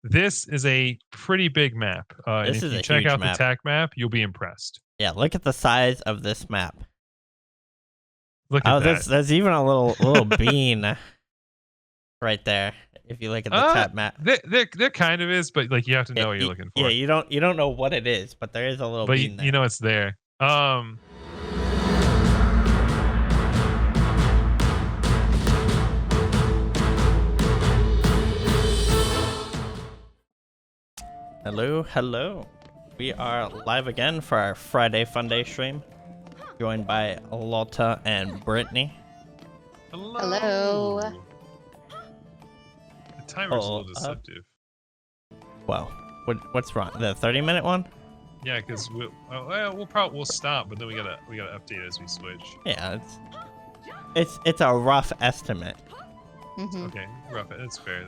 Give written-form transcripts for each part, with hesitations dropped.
This is a pretty big map. And This if is you a check huge out map. the TAC map, you'll be impressed. Yeah, look at the size of this map. Look at that. There's even a little bean right there. If you look at the TAC map, There kind of is, but like you have to know what you're looking for. Yeah, you don't know what it is, but there is a little bean there. You know it's there. Hello. We are live again for our Friday Fun Day stream, joined by Lotta and Brittany. Hello. The timer's a little deceptive. Well, what's wrong? The 30-minute one? Yeah, because we'll stop, but then we gotta update as we switch. Yeah, it's a rough estimate. Mm-hmm. Okay, rough. That's fair.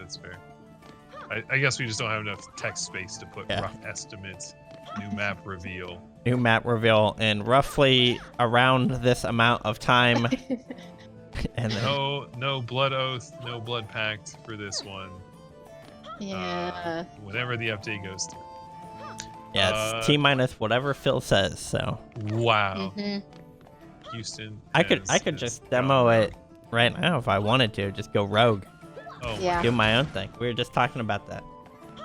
I guess we just don't have enough text space to put rough estimates. New map reveal. New map reveal in roughly around this amount of time. And then, no blood oath, no blood pact for this one. Yeah. Whenever the update goes through. Yeah, it's T- whatever Phil says. So. Wow. Mm-hmm. Houston. I could just demo it right now if I wanted to. Just go rogue. Oh, yeah. Do my own thing. We were just talking about that.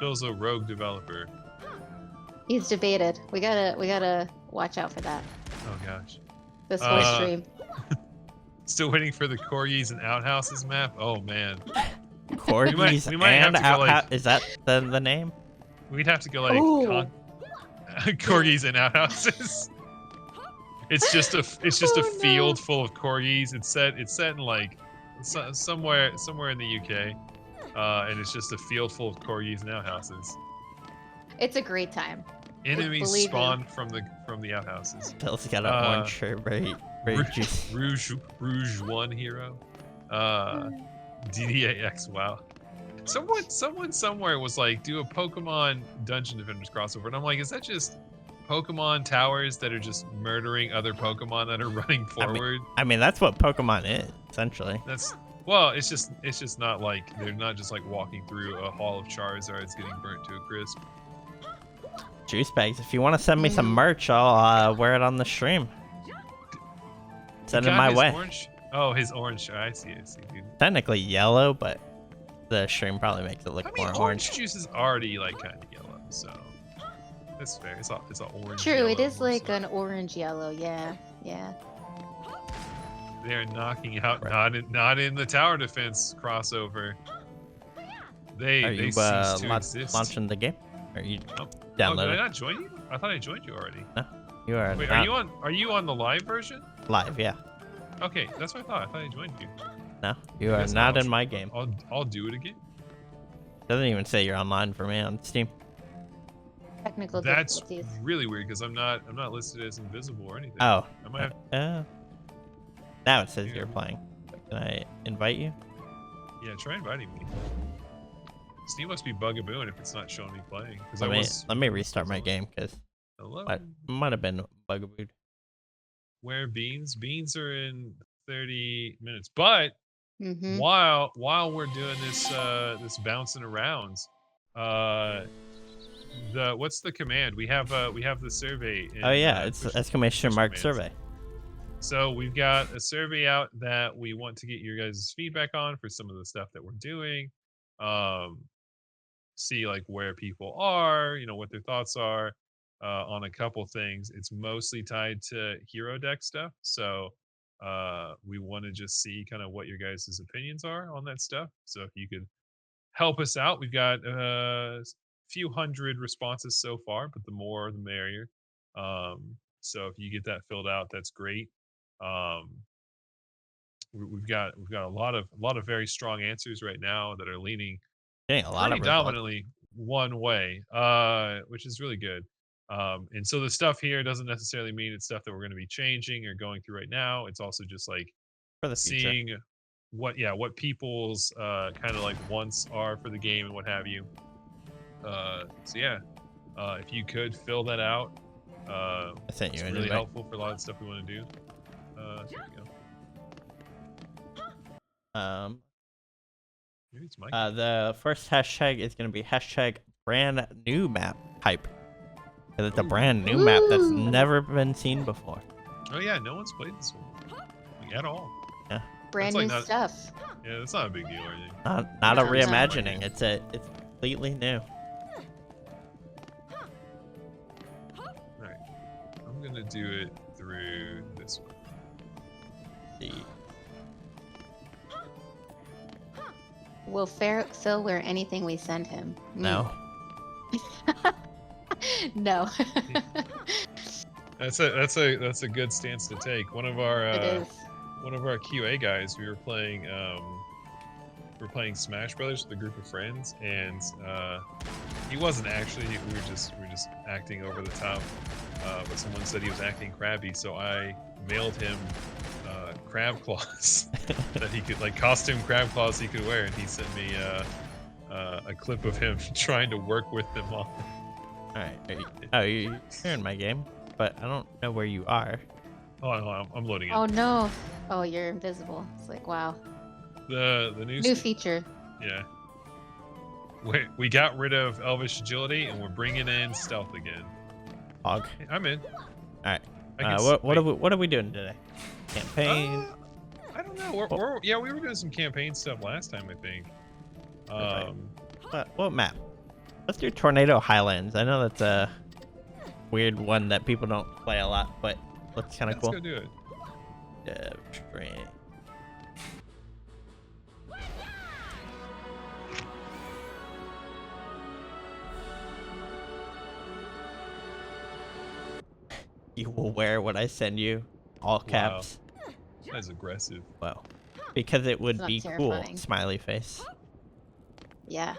Phil's a rogue developer. He's debated. We gotta watch out for that. Oh gosh. This whole stream. Still waiting for the corgis and outhouses map. Oh man. Corgis we might and have to go, outhouses. Is that the name? We'd have to go like corgis and outhouses. It's just a field full of corgis. It's set in like somewhere in the UK, and it's just a field full of corgis and outhouses. It's a great time. Enemies spawn from the outhouses. Phil's got an orange shirt, very juicy. Rouge 1 hero. DDAX, wow. Someone somewhere was like, do a Pokemon Dungeon Defenders crossover, and I'm like, is that just Pokemon towers that are just murdering other Pokemon that are running forward? I mean that's what Pokemon is, essentially. It's just not like, they're not just like walking through a hall of Charizards getting burnt to a crisp. Juice bags, if you want to send me some merch, I'll wear it on the stream. Send it my way. Orange? Oh, his orange. I see, dude. Technically yellow, but the stream probably makes it look more orange. Orange juice is already like kind of yellow, so that's fair. It's an orange. True, yellow, it is like so. an orange yellow. Yeah. They're knocking out not in the tower defense crossover. They cease to exist. Launching the game? Are you did downloading? I not join you? I thought I joined you already. No, you are. Wait, not are you on the live version? live? Yeah. Okay, that's what I thought. I thought I joined you. No, you are not in my game. I'll do it again. Doesn't even say you're online for me on Steam. Technical That's difficulties. really weird because I'm not listed as invisible or anything. Oh. I might have. Now it says you're playing. Can I invite you? Yeah, try inviting me. Steam must be bugabooing if it's not showing me playing. Let me restart my game because hello. Might have been bugabooed. Where beans? Beans are in 30 minutes. But Mm-hmm. while we're doing this bouncing around, what's the command? We have the survey. Oh yeah, it's exclamation mark survey. So we've got a survey out that we want to get your guys' feedback on for some of the stuff that we're doing. See like where people are, what their thoughts are on a couple things. It's mostly tied to hero deck stuff. So we want to just see kind of what your guys' opinions are on that stuff. So if you could help us out, we've got a few hundred responses so far, but the more the merrier. So if you get that filled out, that's great. We've got a lot of very strong answers right now that are leaning pretty dominantly one way, which is really good. And so the stuff here doesn't necessarily mean it's stuff that we're going to be changing or going through right now. It's also just like for the seeing what people's kind of like wants are for the game and what have you. So yeah, if you could fill that out, I sent you it's really helpful for a lot of stuff we want to do. There we go. Maybe it's Mike. The first hashtag is gonna be hashtag brand new map hype. Because it's a brand new map that's Ooh. never been seen before. Oh yeah, no one's played this one like, at all. Brand That's new like stuff. Yeah, that's not a big deal or anything. Not a No, no. reimagining. It's completely new. Alright. I'm gonna do it through this one. Will Phil wear anything we send him? No. No. That's a good stance to take. One of our It is. QA guys, we were playing Smash Brothers with a group of friends, and he wasn't actually. We were just acting over the top. But someone said he was acting crabby, so I mailed him crab claws that he could, like, costume crab claws he could wear, and he sent me a clip of him trying to work with them all. Alright. You're in my game, but I don't know where you are. Hold on, I'm loading it. Oh no. Oh, you're invisible. It's like, wow. The New feature. Yeah. We got rid of Elvish Agility, and we're bringing in Stealth again. Hog. Hey, I'm in. Alright. I can What are we doing today? Campaign? I don't know. We were doing some campaign stuff last time, I think. What map? Let's do Tornado Highlands. I know that's a weird one that people don't play a lot, but looks kind of cool. Let's go do it. You will wear what I send you, all caps. Wow. That's aggressive. Wow. Because it would It's not be terrifying. cool. Smiley face. Yeah.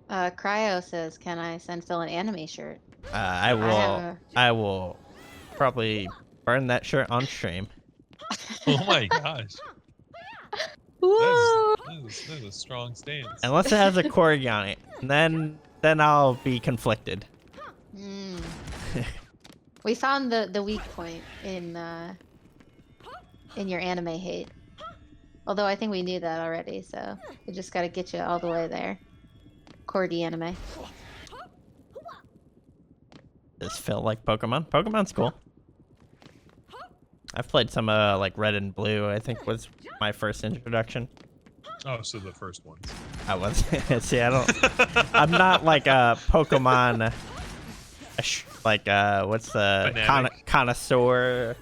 Cryo says, "Can I send Phil an anime shirt?" I will probably burn that shirt on stream. Oh my gosh. Woo! That is a strong stance. Unless it has a corgi on it, then I'll be conflicted. Mm. We found the weak point in your anime hate. Although I think we knew that already, so we just gotta get you all the way there. Corgi anime. Does Phil like Pokemon? Pokemon's cool. I've played some like Red and Blue. I think was my first introduction. Oh, so the first ones. I was. See, I don't. I'm not like a Pokemon. What's the connoisseur?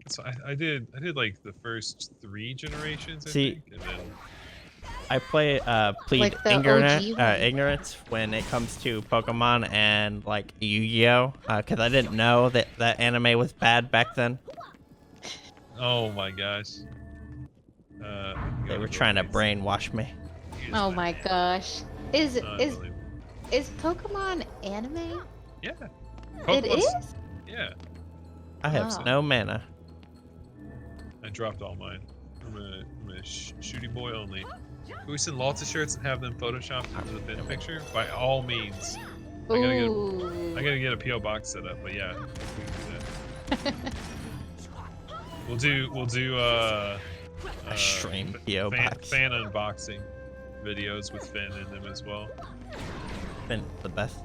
So I did like the first 3 generations, I See, think, and then I plead Like the OG one. ignorance when it comes to Pokemon and like Yu-Gi-Oh, because I didn't know that anime was bad back then. oh my gosh. They were trying to brainwash me. Oh my gosh. Is Unbelievable. Pokemon anime? Yeah. It Pokemon's- is? Yeah. I have Wow. no mana. I dropped all mine. I'm a shooty boy only. Can we send lots of shirts and have them photoshopped into the Finn picture? By all means. Ooh. I gotta get a PO box set up, but yeah, we can do that. We'll do A stream PO box. fan unboxing videos with Finn in them as well. Finn's the best.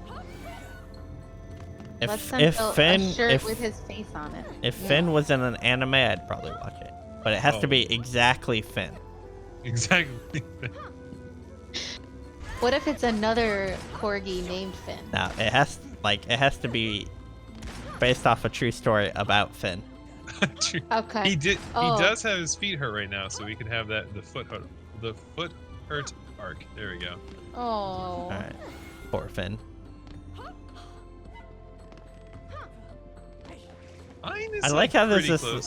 Let's send If Phil Finn a shirt with his face on it. if Yeah. Finn was in an anime, I'd probably watch it. But it has to Oh. be exactly Finn. Exactly. What if it's another corgi named Finn? Now it has to be based off a true story about Finn. Okay. He Oh. does have his feet hurt right now, so we can have that the foot hurt arc. There we go. Oh. All right, poor Finn. Mine is I like how there's pretty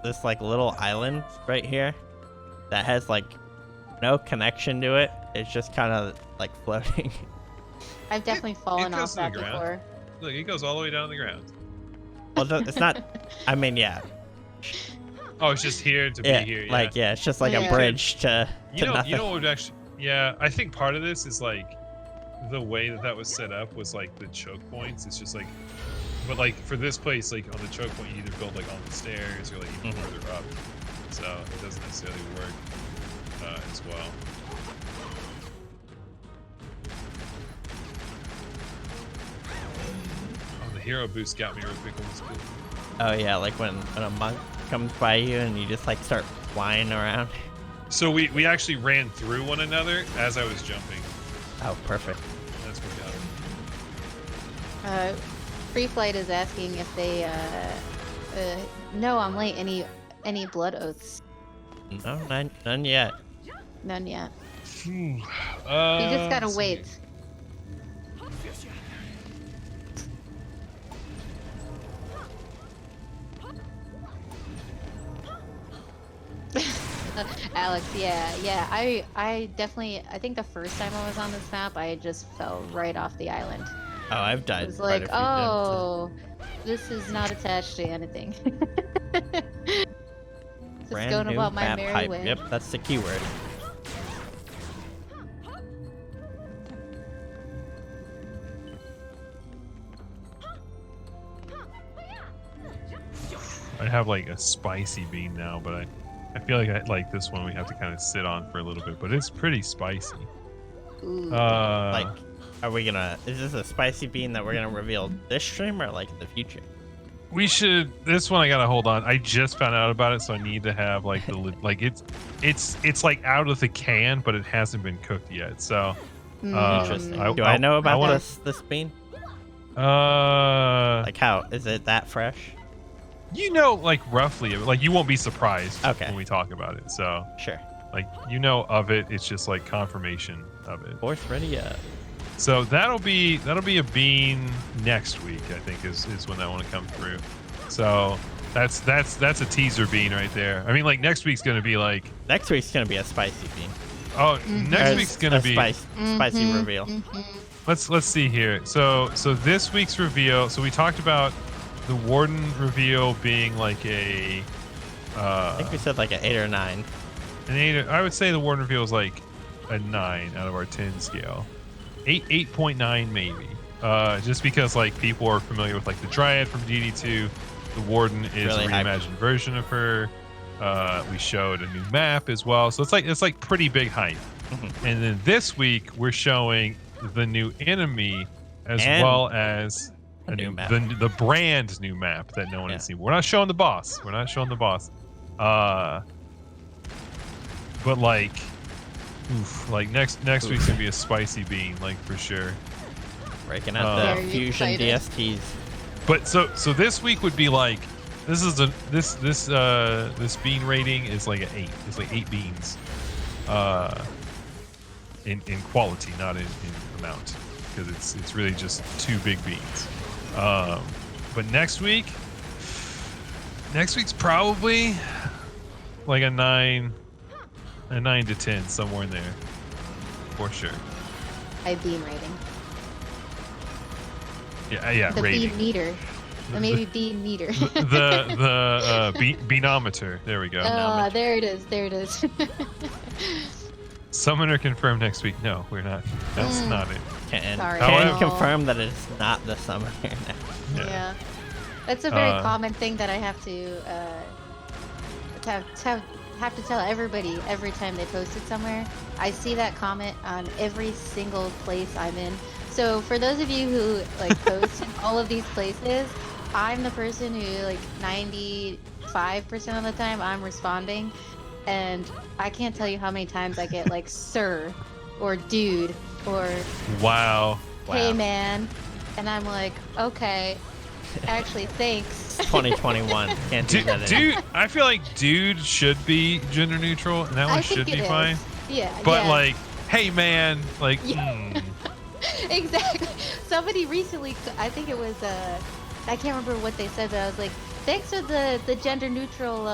this like little island right here that has like no connection to it. It's just kind of like floating. I've definitely fallen goes off to the that ground. before. Look, it goes all the way down to the ground. Well, it's not. I mean, yeah. Oh, it's just here to Yeah, be here. Yeah. like yeah, it's just like Yeah. a bridge to nothing. You know what would actually? Yeah, I think part of this is like the way that was set up was like the choke points. It's just like, but like for this place, like on the choke point, you either build like on the stairs or like even Mhm. further up. So it doesn't necessarily work. as well. Oh, the hero boost got me real quick on this bit. Oh yeah, like when a monk comes by you and you just like start flying around. So we actually ran through one another as I was jumping. Oh, perfect. That's what got me. Free Flight is asking if they no, I'm late. Any blood oaths? No, none yet. None yet. You You just gotta wait. Alex, yeah. I definitely. I think the first time I was on this map, I just fell right off the island. Oh, I've died. It was quite like, a few times. oh, this is not attached to anything. Just Brand going new about my map merry hype. way. Yep, that's the keyword. I have like a spicy bean now, but I feel like I like this one we have to kind of sit on for a little bit, but it's pretty spicy. Ooh. Like, are we gonna? Is this a spicy bean that we're gonna reveal this stream or like in the future? We should. This one I gotta hold on. I just found out about it, so I need to have like the like it's like out of the can, but it hasn't been cooked yet. So Interesting. Do I know about this bean? Like how is it that fresh? You know, like roughly, like you won't be surprised Okay. when we talk about it. So Sure. like you know of it. It's just like confirmation of it. Fourth ready up. So that'll be a bean next week. I think is when that one will come through. So that's a teaser bean right there. I mean, like next week's gonna be like Next week's gonna be a spicy bean. oh next week's gonna be spicy reveal. Let's see here. So this week's reveal. So we talked about the warden reveal being like a I think we said like an 8 or 9. an 8. I would say the warden reveal is like a 9 out of our 10 scale. 8.9 maybe. Just because like people are familiar with like the Dryad from DD2. The warden is really a reimagined version of her. We showed a new map as well. So it's like pretty big hype. And then this week we're showing the new enemy as well as a new map. the brand new map that no one has seen. We're not showing the boss. But like, like next week's gonna be a spicy bean, like for sure. Breaking out the fusion excited. DSTs. But so this week would be like, this bean rating is like an 8. It's like 8 beans. In quality, not in amount, because it's really just 2 big beans. But next week's probably like a 9 to 10, somewhere in there, for sure. I beam rating. Yeah, The rating. beam meter. Or maybe beam meter. the beanometer. There we go. Oh, there it is. Summoner confirmed next week. No, we're not. That's not it. Sorry. Can No. confirm that it's not the summoner now. Yeah. That's a very common thing that I have to have to tell everybody every time they post it somewhere. I see that comment on every single place I'm in. So for those of you who like post in all of these places, I'm the person who like 95% of the time I'm responding, and I can't tell you how many times I get like sir or dude or Wow. hey man, and I'm like, okay, actually thanks. 2021. Can't do that anymore. Dude, I feel like dude should be gender neutral, and that one I should think be it fine. is. Yeah. But yeah. like, hey man, like, Exactly. Somebody recently, I think it was, I can't remember what they said, but I was like, thanks for the gender neutral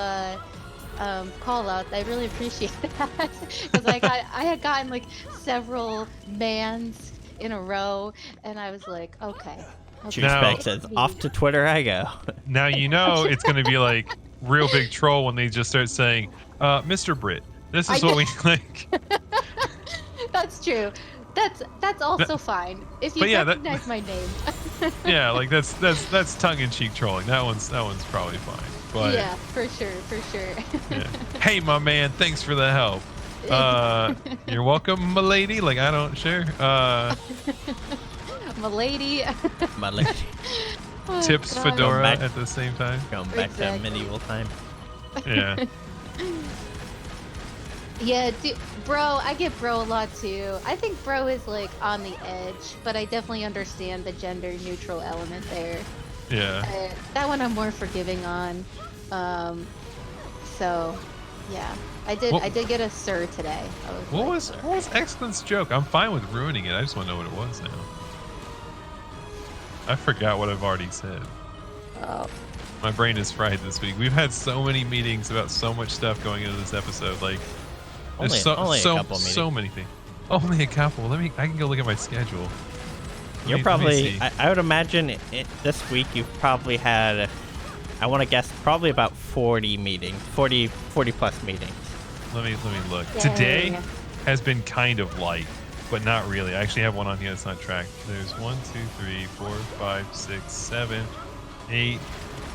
call out. I really appreciate that. Because like I had gotten like several mans in a row, and I was like, okay. Juicebag says, off to Twitter I go. Now you know it's gonna be like real big troll when they just start saying, Mr. Brit, this is what we like. That's true. That's also fine if you recognize my name. Yeah, like that's tongue-in-cheek trolling. That one's probably fine. But yeah, for sure. yeah. Hey, my man, thanks for the help. You're welcome, milady. Like, I don't share. Milady. My lady. Oh, Tips God. fedora Back- at the same time. Going back Exactly. to medieval time. Yeah. Yeah, bro, I get bro a lot too. I think bro is like on the edge, but I definitely understand the gender neutral element there. Yeah. That one I'm more forgiving on. So, yeah, I did get a sir today. I was What like, was Excellent's joke? I'm fine with ruining it. I just want to know what it was now. I forgot what I've already said. Oh, My brain is fried this week. We've had so many meetings about so much stuff going into this episode. Like, there's Only a couple so meetings. many things. Only a couple. I can go look at my schedule. You're Let me probably, see. I would imagine this week you've probably had, I want to guess, probably about 40 meetings, 40 plus meetings. Let me look. Dang. Today has been kind of light, but not really. I actually have one on here that's not tracked. There's 1, 2, 3, 4, 5, 6, 7, 8,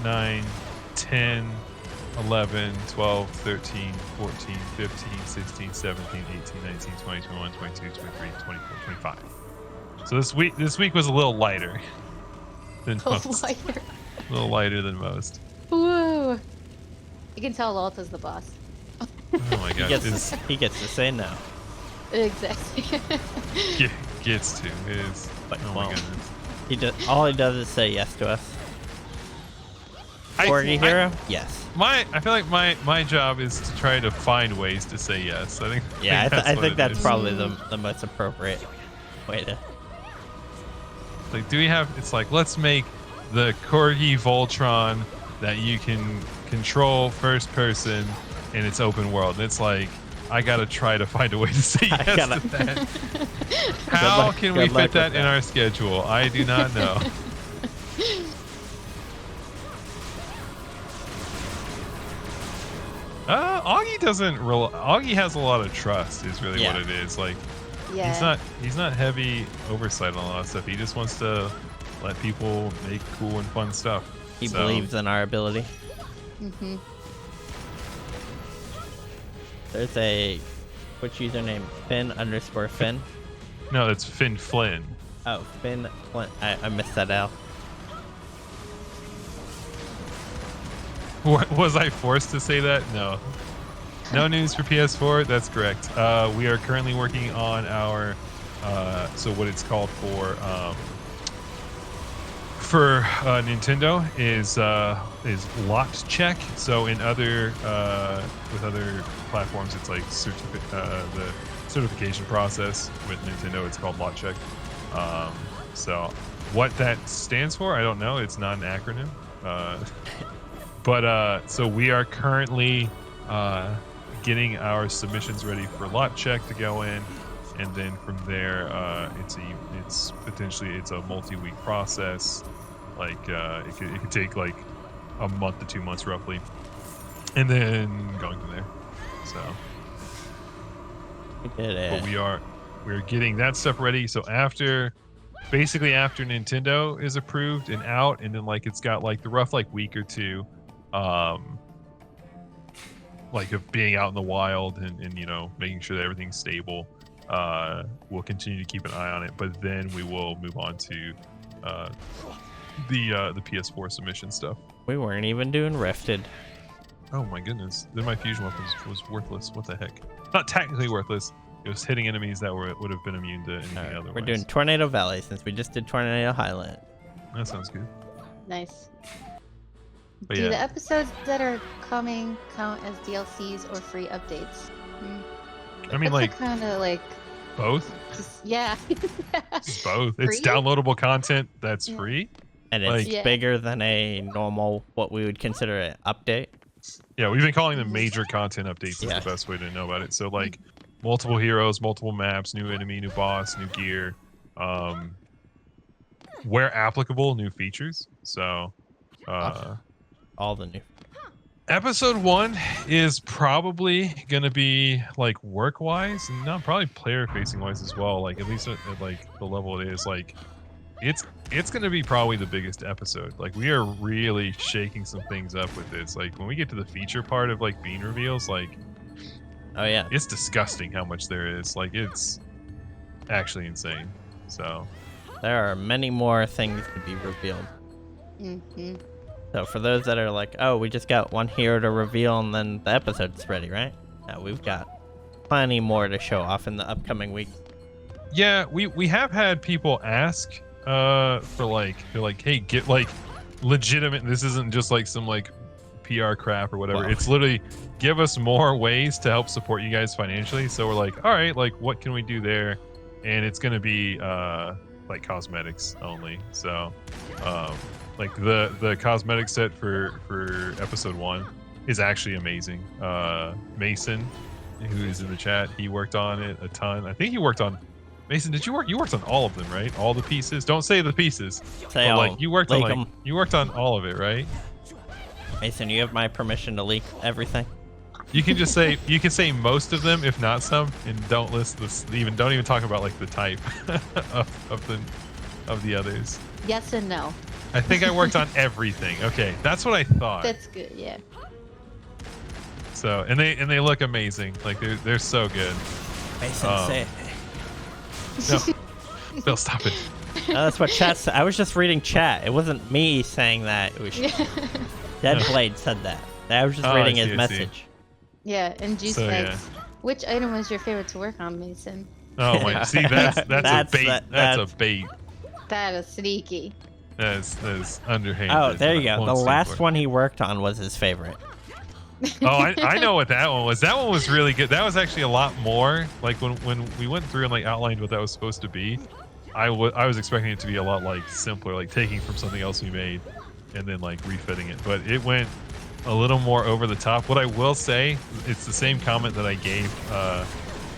9, 10, 11, 12, 13, 14, 15, 16, 17, 18, 19, 20, 21, 22, 23, 24, 25. So this week was a little lighter than most. lighter. A little lighter than most. Woo! You can tell Alta's the boss. Oh my He god. he gets to say no. Exactly. Gets to. It is. But Oh my won't. goodness. All he does is say yes to us. Corgi hero? Yes. I feel like my job is to try to find ways to say yes. I think. Yeah, I what think it that's is. probably the most appropriate way to. Like, do we have? It's like, let's make the Corgi Voltron that you can control first person, and it's open world. And it's like, I gotta try to find a way to say I yes gotta- to that. How luck- can we good luck fit that with in that. our schedule? I do not know. Augie doesn't. Augie has a lot of trust. Is really Yeah. what it is. Like, Yeah. he's not heavy oversight on a lot of stuff. He just wants to let people make cool and fun stuff. He So, believes in our ability. Mm-hmm. There's a Twitch username Finn_Finn. No, it's Finn Flynn. Oh, Finn Flint. I missed that out. Was I forced to say that? No. No news for PS4. That's correct. We are currently working on our so what it's called for Nintendo is lot check. So in other with other platforms, it's like the certification process. With Nintendo, it's called lot check. So what that stands for, I don't know. It's not an acronym. But so we are currently getting our submissions ready for lot check to go in, and then from there, it's potentially a multi-week process. Like it could take like a month to 2 months roughly, and then going from there. So, We did it. but we're getting that stuff ready. So basically after Nintendo is approved and out, and then like it's got like the rough like week or two like of being out in the wild and you know making sure that everything's stable. We'll continue to keep an eye on it, but then we will move on to the PS4 submission stuff. We weren't even doing Rifted. Oh my goodness, then my fusion weapon was worthless. What the heck? Not technically worthless. It was hitting enemies that would have been immune to anything Alright, otherwise. we're doing Tornado Valley since we just did Tornado Highland. That sounds good. Nice. But Do yeah. the episodes that are coming count as DLCs or free updates? I mean, like kind of like both. just, yeah. It's both. It's Free? downloadable content that's Yeah. free. And it's Like- Yeah. bigger than a normal, what we would consider an update. Yeah, we've been calling them major content updates. Is Yeah. the best way to know about it. So like multiple heroes, multiple maps, new enemy, new boss, new gear. Where applicable, new features. So All the new. episode 1 is probably gonna be like work wise and not probably player facing wise as well. Like at least at like the level it is, like it's gonna be probably the biggest episode. Like we are really shaking some things up with this. Like when we get to the feature part of like bean reveals, like Oh yeah. It's disgusting how much there is. Like, it's actually insane. So There are many more things to be revealed. Mm-hmm. So for those that are like, oh, we just got one hero to reveal and then the episode's ready, right? No, we've got plenty more to show off in the upcoming week. yeah, we have had people ask for like, they're like, hey, get like legitimate. This isn't just like some like PR crap or whatever. Wow. It's literally give us more ways to help support you guys financially. So we're like, all right, like what can we do there? And it's gonna be like cosmetics only. So like the cosmetic set for episode 1 is actually amazing. Mason, who is in the chat, he worked on it a ton. I think he worked on Mason, did you work? You worked on all of them, right? All the pieces. Don't say the pieces. Say but, all. like you worked on Leak like 'em. you worked on all of it, right? Mason, you have my permission to leak everything. You can just say you can say most of them, if not some, and don't list this. Don't even talk about like the type of the others. Yes and no. I think I worked on everything. Okay, that's what I thought. That's good. Yeah. So and they look amazing. Like they're so good. Mason, say it. No, Bill, stop it. No, that's what chat said. I was just reading chat. It wasn't me saying that. It was Deadblade said that. I was just Oh, reading I see, his I see. message. Yeah, and Juice So, Bags. yeah. Which item was your favorite to work on, Mason? Oh my! See, that's a bait. That's a bait. That is sneaky. That's underhanded. Oh, there you I go. won't The say last for. one he worked on was his favorite. Oh, I know what that one was. That one was really good. That was actually a lot more. Like when we went through and like outlined what that was supposed to be, I was expecting it to be a lot like simpler, like taking from something else we made and then like refitting it. But it went a little more over the top. What I will say, it's the same comment that I gave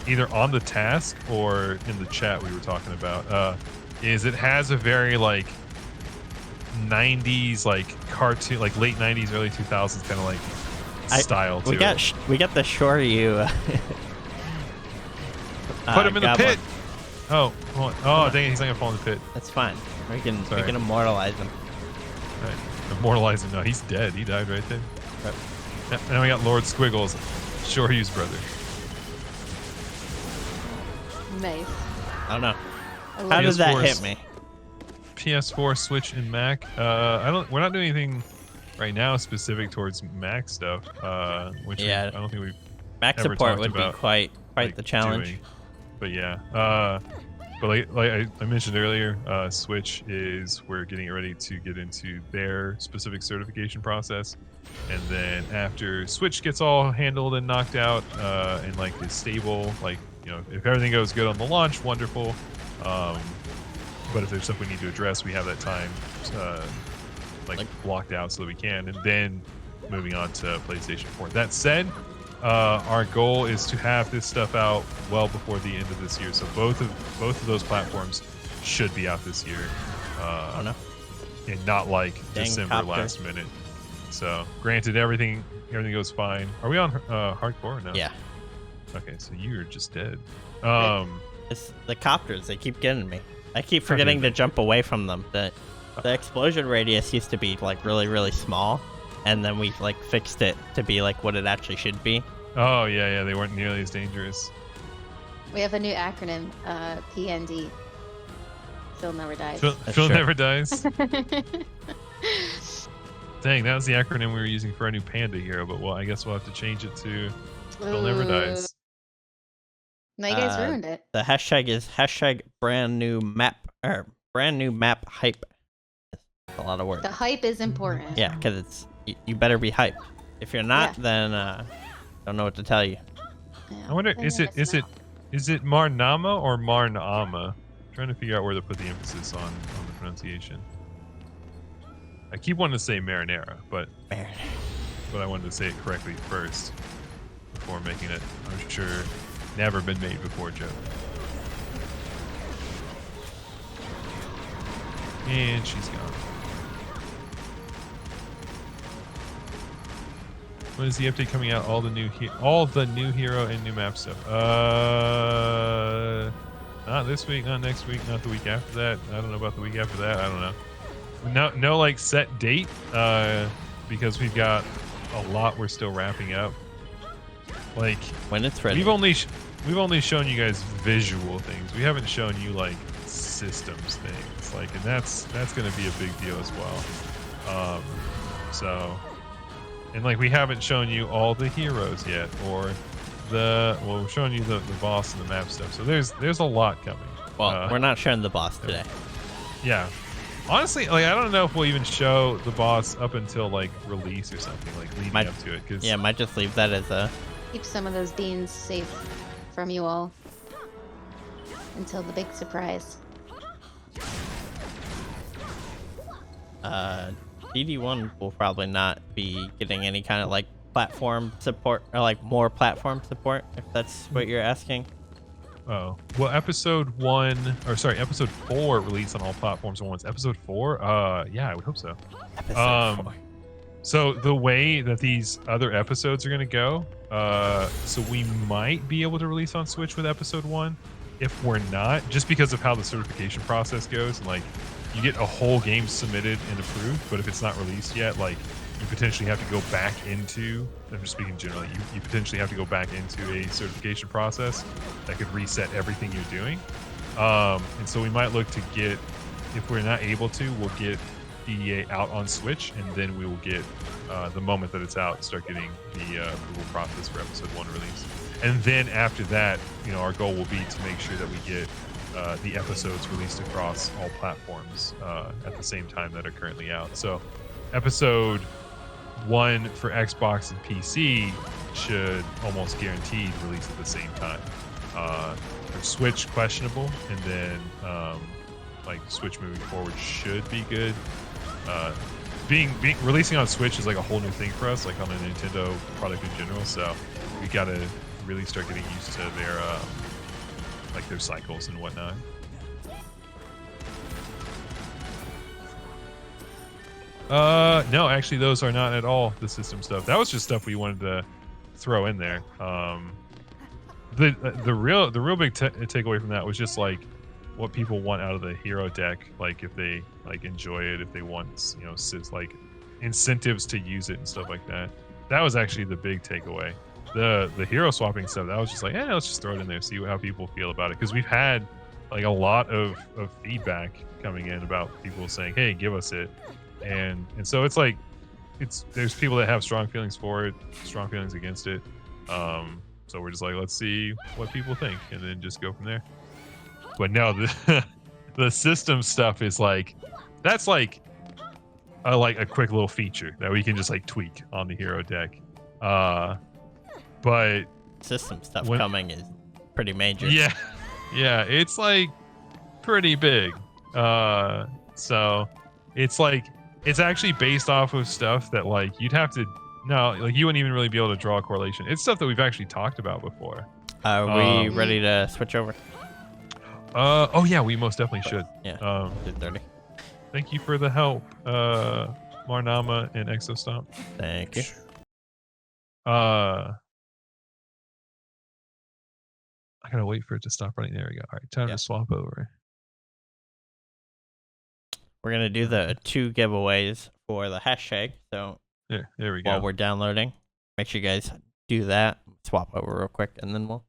either on the task or in the chat we were talking about. Is it has a very like 90s like cartoon, like late 90s, early 2000s kind of like style to we got it. we got the Shoryu. Put him in the goblin. pit. Oh, hold on. Oh, dang it, he's not gonna fall in the pit. That's fine. We can Sorry. immortalize him. All right. Immortalize him. No, he's dead. He died right there. Okay. Yeah, now we got Lord Squiggles, Shoryu's brother. Nice. I don't know. I love How it. does that PS4 hit me? PS4, Switch, and Mac. We're not doing anything right now specific towards Mac stuff. Which Yeah. I don't think we've Mac ever support talked would be about, quite like, the challenge. doing. But yeah. But like I mentioned earlier, Switch we're getting ready to get into their specific certification process, and then after Switch gets all handled and knocked out, and like is stable, like if everything goes good on the launch, wonderful. But if there's stuff we need to address, we have that time like blocked out so that we can, and then moving on to PlayStation 4. That said, our goal is to have this stuff out well before the end of this year. So both of those platforms should be out this year, Oh no. and not like Dang December copter. last minute. So granted, everything goes fine. Are we on hardcore or no? Yeah. Okay, so you're just dead. It's the copters. They keep getting me. I keep forgetting to jump away from them. The explosion radius used to be like really, really small, and then we like fixed it to be like what it actually should be. Oh yeah, they weren't nearly as dangerous. We have a new acronym, PND. Phil never dies. Phil true. never dies. Dang, that was the acronym we were using for our new Panda hero, but I guess we'll have to change it to Phil never dies. No, you guys ruined it. The hashtag is brand new map hype. That's a lot of words. The hype is important. Yeah, because it's you better be hyped. If you're not, Yeah. then don't know what to tell you. Yeah, I wonder, then is you're it missing out. Marnama or Marnama? I'm trying to figure out where to put the emphasis on the pronunciation. I keep wanting to say marinara, but I wanted to say it correctly first before making it. I'm sure never been made before joke. And she's gone. When is the update coming out? All the new hero and new map stuff. Not this week, not next week, not the week after that. I don't know about the week after that. I don't know. No like set date, because we've got a lot we're still wrapping up. Like when it's ready. we've only shown you guys visual things. We haven't shown you like systems things. Like, and that's going to be a big deal as well. So, and like we haven't shown you all the heroes yet, or we're showing you the boss and the map stuff. So there's a lot coming. Well, we're not showing the boss today. Yeah. Honestly, like I don't know if we'll even show the boss up until like release or something, like leading up to it. Yeah, might just leave that as a. Keep some of those beans safe from you all until the big surprise. DD1 will probably not be getting any kind of like platform support or like more platform support, if that's what you're asking. Oh, well, episode 4 released on all platforms at once. Episode 4? Yeah, I would hope so. Episode 4. So the way that these other episodes are going to go, so we might be able to release on Switch with episode 1. If we're not, just because of how the certification process goes, and like you get a whole game submitted and approved, but if it's not released yet, like you potentially have to go back into, I'm just speaking generally, you potentially have to go back into a certification process that could reset everything you're doing. And so we might look to get, if we're not able to, we'll get DDA out on Switch, and then we will get, the moment that it's out, start getting the approval process for episode 1 release. And then after that, our goal will be to make sure that we get the episodes released across all platforms at the same time that are currently out. So episode 1 for Xbox and PC should almost guaranteed release at the same time. For Switch, questionable, and then like Switch moving forward should be good. Being releasing on Switch is like a whole new thing for us, like on a Nintendo product in general. So we gotta really start getting used to their like their cycles and whatnot. No, actually, those are not at all the system stuff. That was just stuff we wanted to throw in there. The real big takeaway from that was just like what people want out of the hero deck. Like if they like enjoy it, if they want like incentives to use it and stuff like that. That was actually the big takeaway. The hero swapping stuff, that was just like, let's just throw it in there, see how people feel about it. Because we've had like a lot of feedback coming in about people saying, hey, give us it. And so it's like there's people that have strong feelings for it, strong feelings against it. So we're just like, let's see what people think, and then just go from there. But no, the system stuff is like, that's like a quick little feature that we can just like tweak on the hero deck. But system stuff coming is pretty major. Yeah, it's like pretty big. So it's like, it's actually based off of stuff that like you wouldn't even really be able to draw a correlation. It's stuff that we've actually talked about before. Are we ready to switch over? Oh yeah, we most definitely should. Yeah. 2:30. Thank you for the help, Marnama and Exostomp. Thank you. I gotta wait for it to stop running. There we go. All right, time to swap over. We're gonna do the 2 giveaways for the hashtag. So there we go. While we're downloading, make sure you guys do that. Swap over real quick, and then we'll.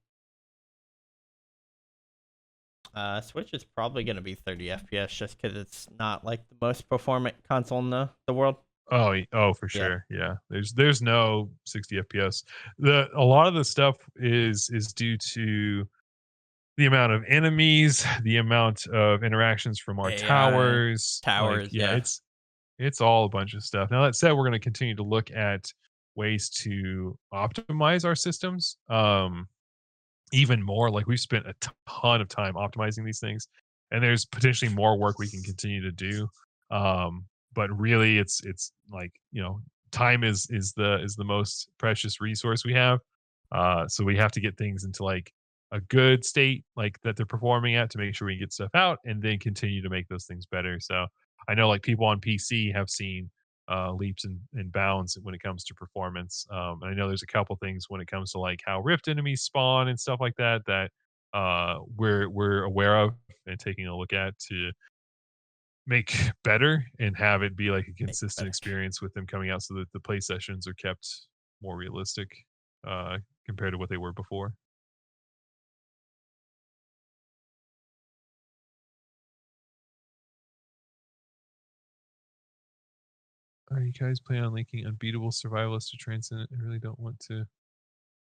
Switch is probably gonna be 30 FPS just because it's not like the most performant console in the world. Oh, for sure. Yeah. There's no 60 FPS. A lot of the stuff is due to the amount of enemies, the amount of interactions from our towers. Towers, It's all a bunch of stuff. Now that said, we're going to continue to look at ways to optimize our systems even more. Like we've spent a ton of time optimizing these things, and there's potentially more work we can continue to do. But really, it's like time is the most precious resource we have. So we have to get things into like a good state, like that they're performing at, to make sure we get stuff out, and then continue to make those things better. So I know like people on PC have seen leaps and bounds when it comes to performance. And I know there's a couple things when it comes to like how rift enemies spawn and stuff like that we're aware of and taking a look at to make better and have it be like a consistent experience with them coming out, so that the play sessions are kept more realistic. compared to what they were before. Are you guys planning on linking unbeatable survivalists to transcendent? I really don't want to.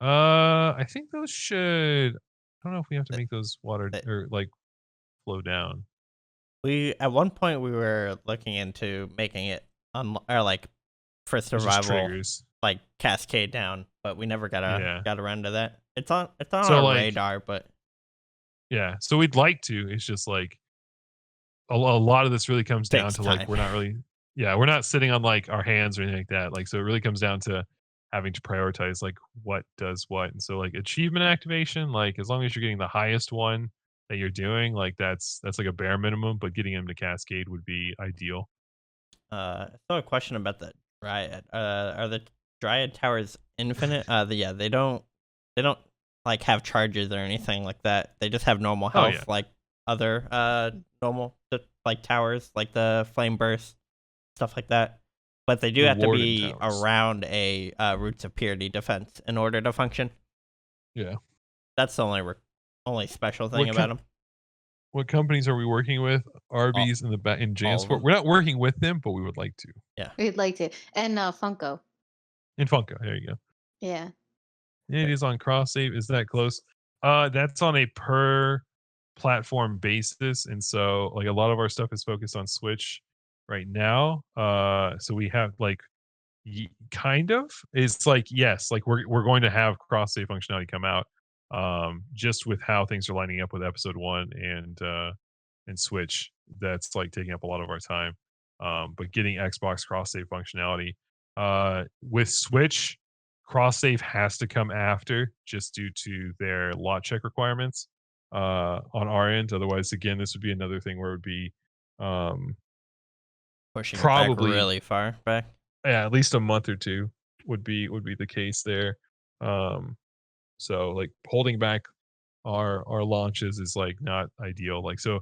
I think those should. I don't know if we have to make those water or like flow down. We at one point we were looking into making it or like for survival, like cascade down, but we never got around to that. It's on our radar, but yeah. So we'd like to. It's just like a lot of this really comes down to like we're not really. Yeah, we're not sitting on like our hands or anything like that. Like, so it really comes down to having to prioritize like what does what. And so like achievement activation, like as long as you're getting the highest one that you're doing, like that's like a bare minimum, but getting them to cascade would be ideal. I saw a question about the Dryad. Are the Dryad towers infinite? Yeah, they don't like have charges or anything like that. They just have normal health like other normal like towers, like the flame burst, stuff like that. But they do have to be around a Roots of Purity defense in order to function. Yeah. That's the only special thing about them. What companies are we working with? Arby's in Jansport. We're not working with them, but we would like to. Yeah. We'd like to. And Funko. And Funko. There you go. Yeah. It is on cross save. Is that close? That's on a per platform basis. And so like a lot of our stuff is focused on Switch right now. So we have like kind of it's like yes, like we're going to have cross save functionality come out. Just with how things are lining up with episode 1 and Switch, that's like taking up a lot of our time. But getting Xbox cross save functionality with Switch, cross save has to come after just due to their lot check requirements on our end. Otherwise, again, this would be another thing where it would be pushing probably back really far back. Yeah, at least a month or two would be the case there. So like holding back our launches is like not ideal. Like so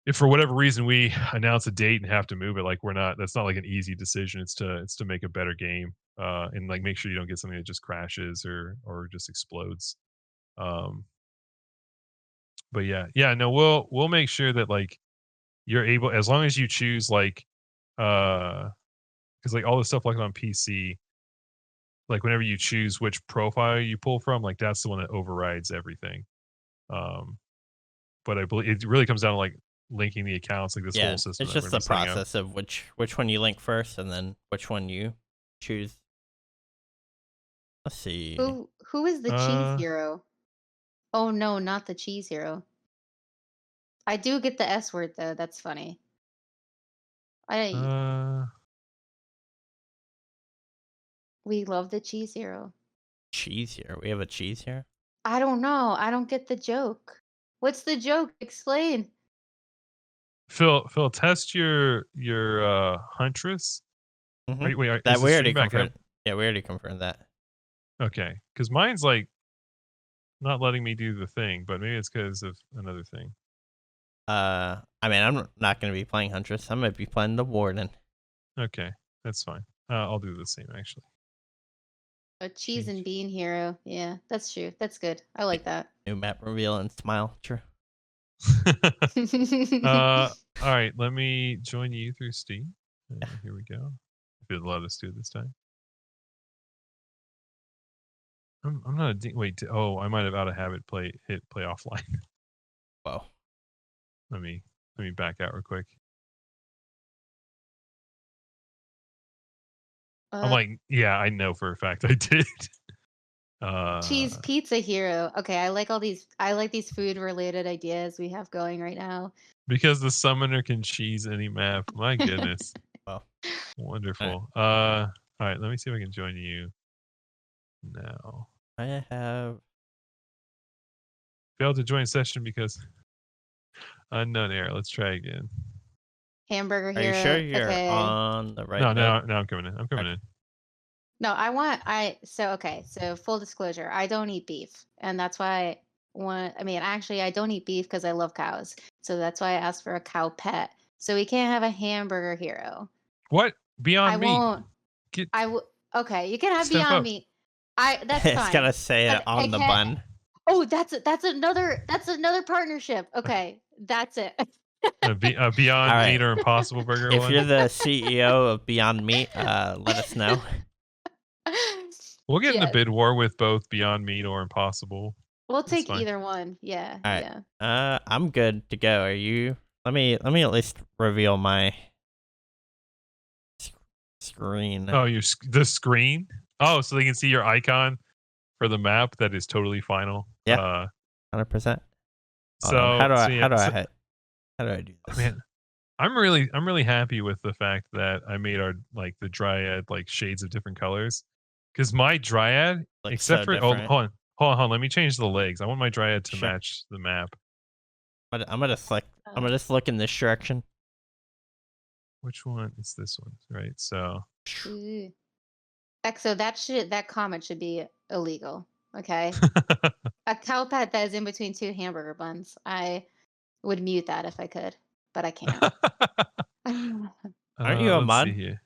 if for whatever reason we announce a date and have to move it, like that's not like an easy decision. It's to make a better game and like make sure you don't get something that just crashes or just explodes. But yeah, no, we'll make sure that like you're able, as long as you choose like because like all the stuff like on PC, like whenever you choose which profile you pull from, like that's the one that overrides everything. But I believe it really comes down to like linking the accounts, like this whole system. It's just the process of which one you link first and then which one you choose. Let's see. Who is the cheese hero? Oh no, not the cheese hero. I do get the S word though. That's funny. We love the cheese hero. Cheese hero? We have a cheese hero? I don't know. I don't get the joke. What's the joke? Explain. Phil, test your Huntress. Mm-hmm. Wait, that we already confirmed. Yeah, we already confirmed that. Okay, because mine's like not letting me do the thing, but maybe it's because of another thing. I mean, I'm not going to be playing Huntress. I'm going to be playing the Warden. Okay, that's fine. I'll do the same actually. A cheese and bean hero. Yeah, that's true. That's good. I like that. New map reveal and smile. True. All right, let me join you through Steam. Here we go. If you'd let us do it this time. I'm not a wait. I might have out of habit hit play offline. Whoa. Let me back out real quick. I'm like, yeah, I know for a fact I did. Cheese pizza hero. Okay, I like these food related ideas we have going right now. Because the summoner can cheese any map. My goodness. Wow. Wonderful. All right, let me see if I can join you now. I have failed to join session because unknown error. Let's try again. Hamburger hero. Are you sure you're on the right? No, I'm coming in. I'm coming in. No, so full disclosure, I don't eat beef, and that's why I don't eat beef because I love cows. So that's why I asked for a cow pet. So we can't have a hamburger hero. What? Beyond Meat. Okay, you can have Beyond Meat. That's It's fine. gotta say it But on it the can't. bun. Oh, that's another partnership. Okay, that's it. A Beyond Alright. Meat or Impossible Burger If you're one. the CEO of Beyond Meat, let us know. We'll get in the Yes, bid war with both Beyond Meat or Impossible. we'll It's take fine. either one. Yeah, All right. yeah. I'm good to go. Are you? Let me at least reveal my screen. Oh, the screen. Oh, so they can see your icon for the map that is totally final. Yeah. 100%. So How do so, I do this? man, I'm really happy with the fact that I made our like the dryad like shades of different colors, because my dryad, Looks except so for different. hold on, let me change the legs. I want my dryad to Sure. match the map. I'm gonna select. I'm gonna just look in this direction. Which one is this one? Right. So Ooh. Exo, that comment should be illegal. Okay, a cowpat that is in between two hamburger buns. I would mute that if I could, but I can't. Aren't you a let's see mod? here.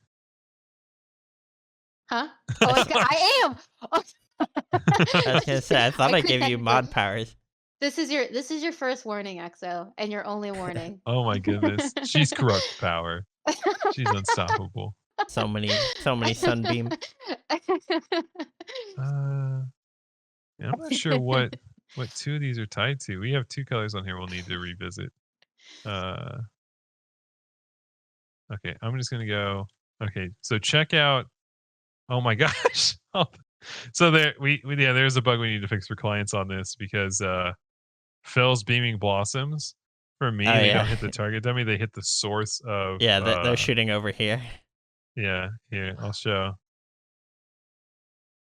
Huh? Oh, I am. Oh. I was gonna say I thought I could gave you technically- mod powers. This is your first warning, Exo, and your only warning. Oh my goodness, she's corrupt power. She's unstoppable. So many sunbeam. Yeah, I'm not sure what two of these are tied to. We have two colors on here we'll need to revisit. Okay, I'm just gonna go. Okay, so check out. Oh my gosh. So there there's a bug we need to fix for clients on this, because Phil's beaming blossoms, for me, they don't hit the target dummy, they hit the source of Yeah, they're shooting over here. Yeah, here, I'll show.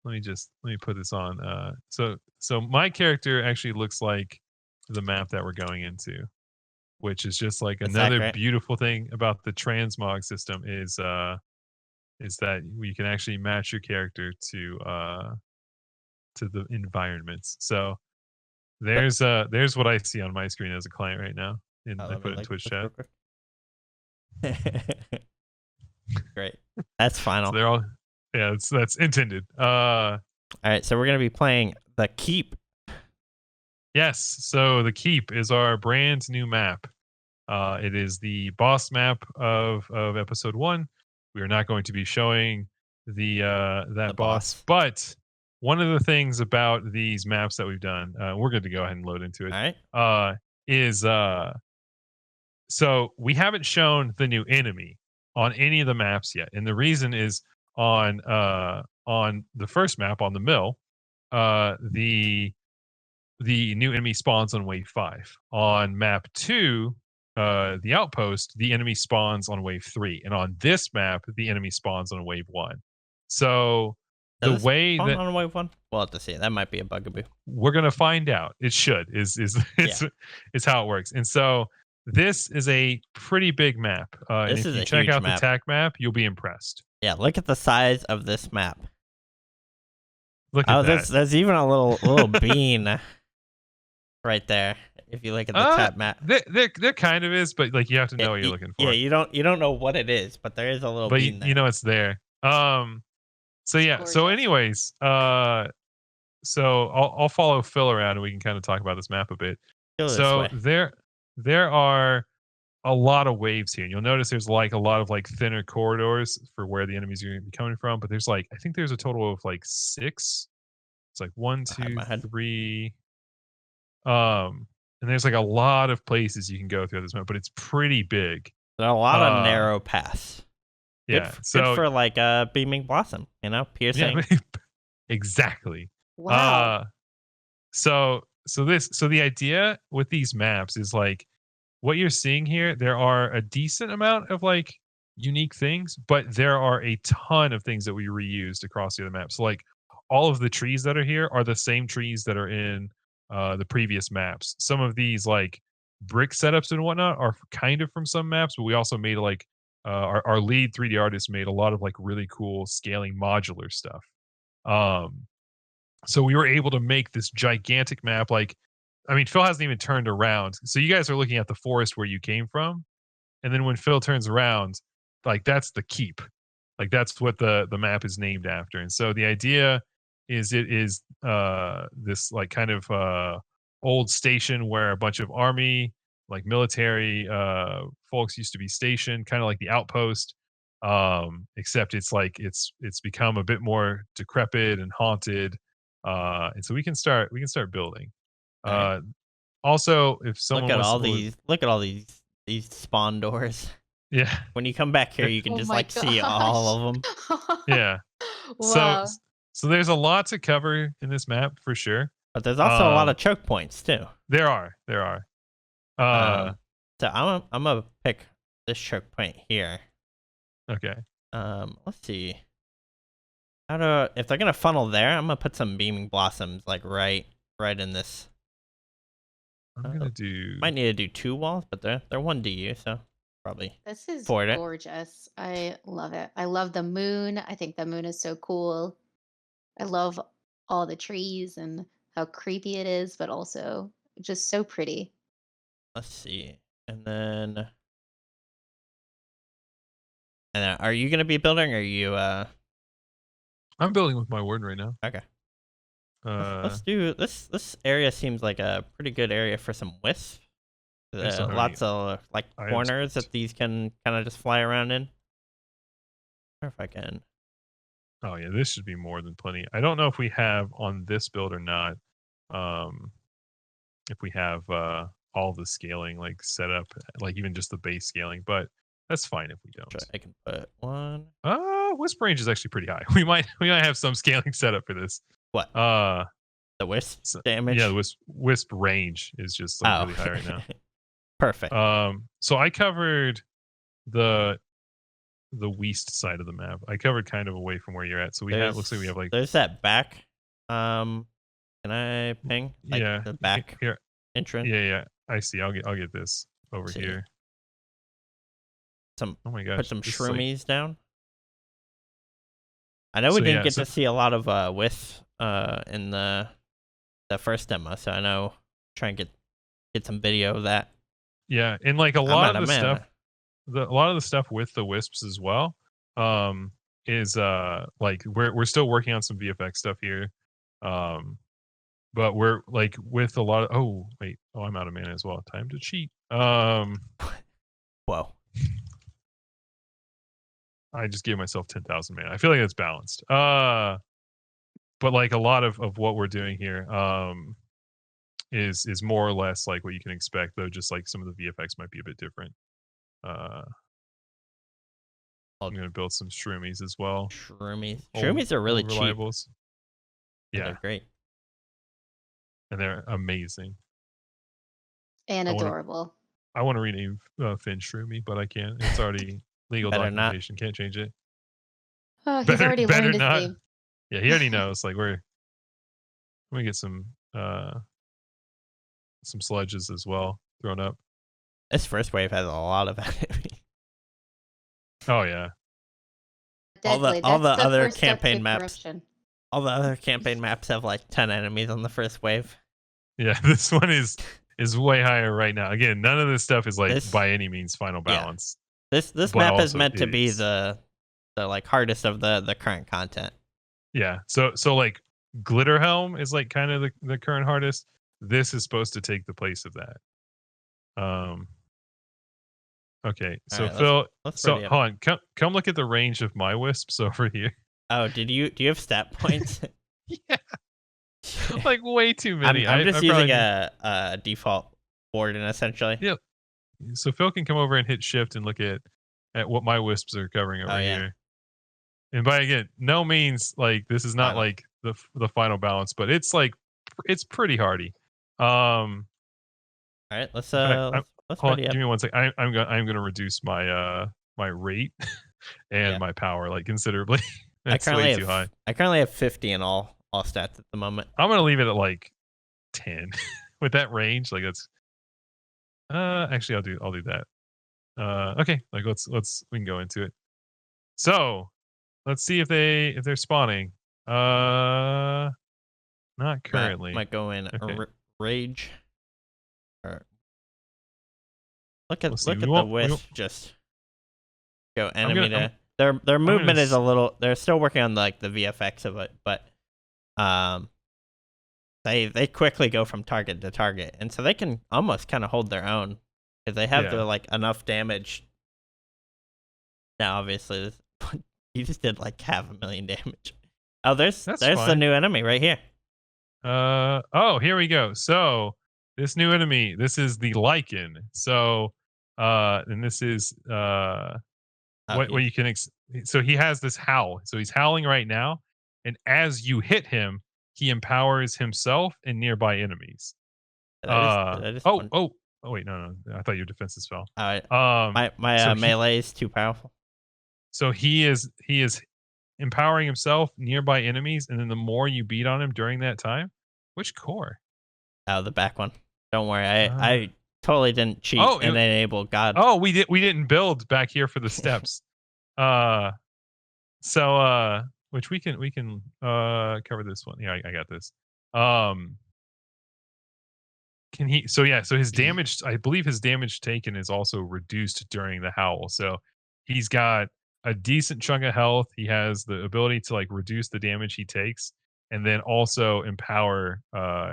Let me put this on. So my character actually looks like the map that we're going into, which is just like That's another accurate. beautiful thing about the transmog system is that you can actually match your character to the environments. So there's what I see on my screen as a client right now. And I put it in Twitch chat. Great. That's final. So they're all that's intended. All right, so we're gonna be playing the Keep. Yes, so the Keep is our brand new map. It is the boss map of episode 1. We are not going to be showing that boss, but one of the things about these maps that we've done, we're good to go ahead and load into it. All right. Is so we haven't shown the new enemy on any of the maps yet, and the reason is on the first map on the mill, the new enemy spawns on wave 5. On map 2, the outpost, the enemy spawns on wave 3, and on this map, the enemy spawns on wave 1. So Does the way spawn that on wave 1, we'll have to see. That might be a bugaboo. we're gonna find out, it should is how it works. And so this is a pretty big map. And if you check out the TAC map, you'll be impressed. Yeah, look at the size of this map. Look at that. There's even a little bean right there. If you look at the TAC map, there kind of is, but like you have to know what you're looking for. Yeah, you don't know what it is, but there is a little bean there. You know it's there. So yeah. So anyways, so I'll follow Phil around and we can kind of talk about this map a bit. So there are a lot of waves here, and you'll notice there's like a lot of like thinner corridors for where the enemies are going to be coming from. But there's like, I think there's a total of like 6. It's like 1, 2, 3. And there's like a lot of places you can go through this map, but it's pretty big. There are a lot of narrow paths. Yeah, good for like a beaming blossom, piercing. Yeah, exactly. Wow. So the idea with these maps is like what you're seeing here. There are a decent amount of like unique things, but there are a ton of things that we reused across the other maps. So like all of the trees that are here are the same trees that are in the previous maps. Some of these like brick setups and whatnot are kind of from some maps, but we also made like our lead 3D artist made a lot of like really cool scaling modular stuff. So we were able to make this gigantic map. Like, I mean, Phil hasn't even turned around. So you guys are looking at the forest where you came from. And then when Phil turns around, like that's the Keep. Like that's what the map is named after. And so the idea is it is this like kind of old station where a bunch of army, like military folks used to be stationed, kind of like the outpost. Except it's like it's become a bit more decrepit and haunted. And so we can start building. All right. Uh Also, if Look someone at wants all to these. Look at all these spawn doors. yeah. When you come back here, you can Oh just my like see all of them. gosh. Yeah. So Wow. so there's a lot to cover in this map for sure. But there's also a lot Um of choke points too. there are. Uh Um, so I'm gonna pick this choke point here. okay. Let's see. If they're gonna funnel there, I'm gonna put some beaming blossoms like right in this. I'm going to do Might need to do 2 walls, but they're 1 DU, so probably This is afford it. gorgeous. I love it. I love the moon. I think the moon is so cool. I love all the trees and how creepy it is, but also just so pretty. Let's see. And then are you gonna be building or are you I'm building with my word right now. okay. Uh Let's do this area seems like a pretty good area for some wisps. There's so many Lots of like items corners picked. that these can kind of just fly around in. Or if I can. oh yeah, this should be more than plenty. I don't know if we have on this build or not. If we have all the scaling like set up, like even just the base scaling, but that's fine if we don't. I can put 1. Wisp range is actually pretty high. We might have some scaling set up for this. What? Uh The wisp so- damage? Yeah, the wisp range is just like really high right now. Perfect. So I covered the west side of the map. I covered kind of away from where you're at. So we have looks like we have like there's that back. Can I ping? Like yeah the back here. entrance. Yeah. I see. I'll get this over See. here. Some Oh my gosh. put some this is like- shroomies down. I know we So, didn't yeah, get so- to see a lot of wisps in the first demo, so I know try and get some video of that. yeah, and like a I'm lot out of the of stuff, mana. a lot of the stuff with the wisps as well, is like we're still working on some VFX stuff here, but we're like with a lot of I'm out of mana as well. Time to cheat. Whoa. I just gave myself 10,000 mana. I feel like it's balanced. But like a lot of what we're doing here, is more or less like what you can expect, though just like some of the VFX might be a bit different. I'm gonna build some shroomies as well. Shroomies. Old- Shroomies are really old cheap. reliables. but Yeah, They're great. and they're amazing. And I wanna- adorable. I want to rename Finn Shroomy, but I can't. It's already legal Better not. documentation. Can't change it. Oh, he's Better- already better learned his not. name. Yeah, he already knows. Like let me get some sludges as well thrown up. This first wave has a lot of enemies. Oh yeah, All the- Deadly. all That's the other first step to campaign maps. corruption. All the other campaign maps have like 10 enemies on the first wave. yeah. This one is way higher right now. Again, none of this stuff is like This- by any means final Yeah. balance. This But map is also meant to be is- the like hardest of the current content. Yeah. So like Glitter Helm is like kind of the current hardest. This is supposed to take the place of that. Okay. So Alright, Phil, Let's so ready up. hold on. Come look at the range of my wisps over here. Oh, do you have stat points? Yeah. Like way too I'm many. just I using probably- a default warden essentially. Yeah. So Phil can come over and hit shift and look at what my wisps are covering over Oh, yeah. here. And by again, no means like this is not Final. like the final balance, but it's like it's pretty hardy. All right, let's I'm- let's Hold on, ready up. give me one sec. I'm gonna reduce my my rate and Yeah. my power like considerably. That's way too high. I currently have 50 in all stats at the moment. I'm gonna leave it at like 10 with that range. Like that's actually I'll do that. Okay, like we can go into it. So let's see if they're spawning. Not currently. Might go in Okay. rage. Or look at We'll see. look We at the won't- we wisp won't- just go enemy gonna- to their movement is s- a little. They're still working on like the VFX of it, but um, they quickly go from target to target, and so they can almost kind of hold their own because they have Yeah. like enough damage. Now, obviously, he just did like 500,000 damage. Oh, there's That's the fine. new enemy right here. Oh, here we go. So this new enemy, this is the Lycan. So and this is Oh, what you can so he has this howl. So he's howling right now, and as you hit him, he empowers himself and nearby enemies. did I just Oh, one? oh wait, no. I thought your defenses fell. Uh, Um my so he melee is too powerful. he is empowering himself, nearby enemies, and then the more you beat on him during that time, which core? Oh, the back one. Don't worry, Uh, I totally didn't cheat oh, and enable God. we didn't build back here for the steps. Uh, so which we can cover this one. Yeah, I got this. Um, can he? So yeah, so his damage. I believe his damage taken is also reduced during the howl. So he's got a decent chunk of health. He has the ability to like reduce the damage he takes, and then also empower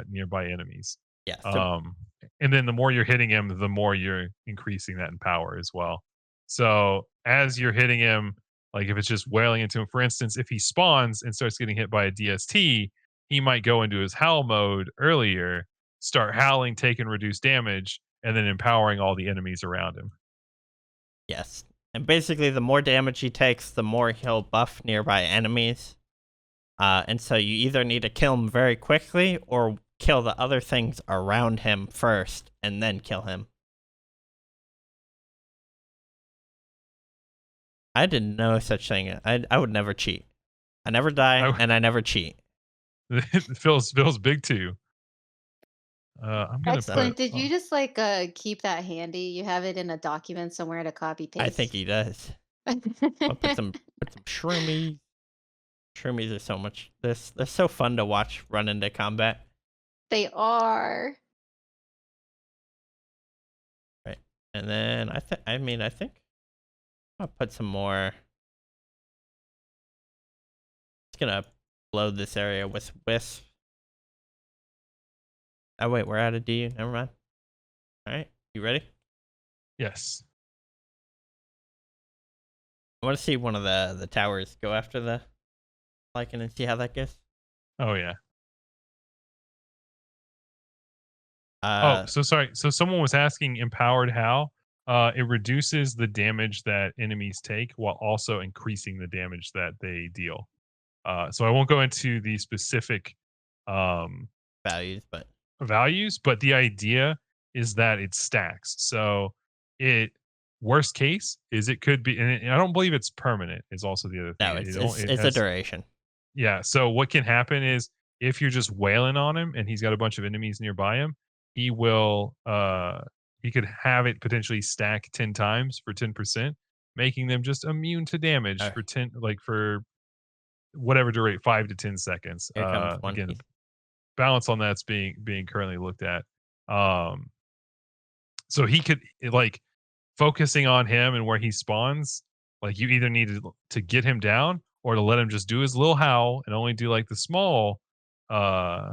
nearby enemies. Yeah, so Um, and then the more you're hitting him, the more you're increasing that in power as well. So as you're hitting him, like if it's just wailing into him, for instance, if he spawns and starts getting hit by a DST, he might go into his howl mode earlier, start howling, taking reduced damage, and then empowering all the enemies around him. yes. And basically, the more damage he takes, the more he'll buff nearby enemies. And so you either need to kill him very quickly or kill the other things around him first and then kill him. I didn't know such thing. I would never cheat. I never die and I never cheat. It feels big too. I'm gonna Excellent. put. Did you just like keep that handy? You have it in a document somewhere to copy I think paste? he does. I'll put some shroomies. Shroomies are so much. They're so fun to watch run into combat. They are. Right. And then I think I'll put some more. Just gonna load this area with wisp. Oh wait, we're out of DU. Never mind. All right, you ready? Yes. I want to see one of the towers go after the Lycan and see how that goes. Oh yeah. Oh, Uh, so sorry. So someone was asking empowered how? It reduces the damage that enemies take while also increasing the damage that they deal. So I won't go into the specific um, values, but values, but the idea is that it stacks. So it worst case is it could be, and I don't believe it's permanent. Is also the other thing. no, It it's a has, duration. yeah. So what can happen is if you're just wailing on him and he's got a bunch of enemies nearby him, he will he could have it potentially stack 10 times for 10%, making them just immune to damage Oh, for 10, like for whatever duration, 5 to 10 seconds. here comes one Again, piece. balance on that's being currently looked at. Um so he could like focusing on him and where he spawns, like you either need to get him down or to let him just do his little howl and only do like the small Oh,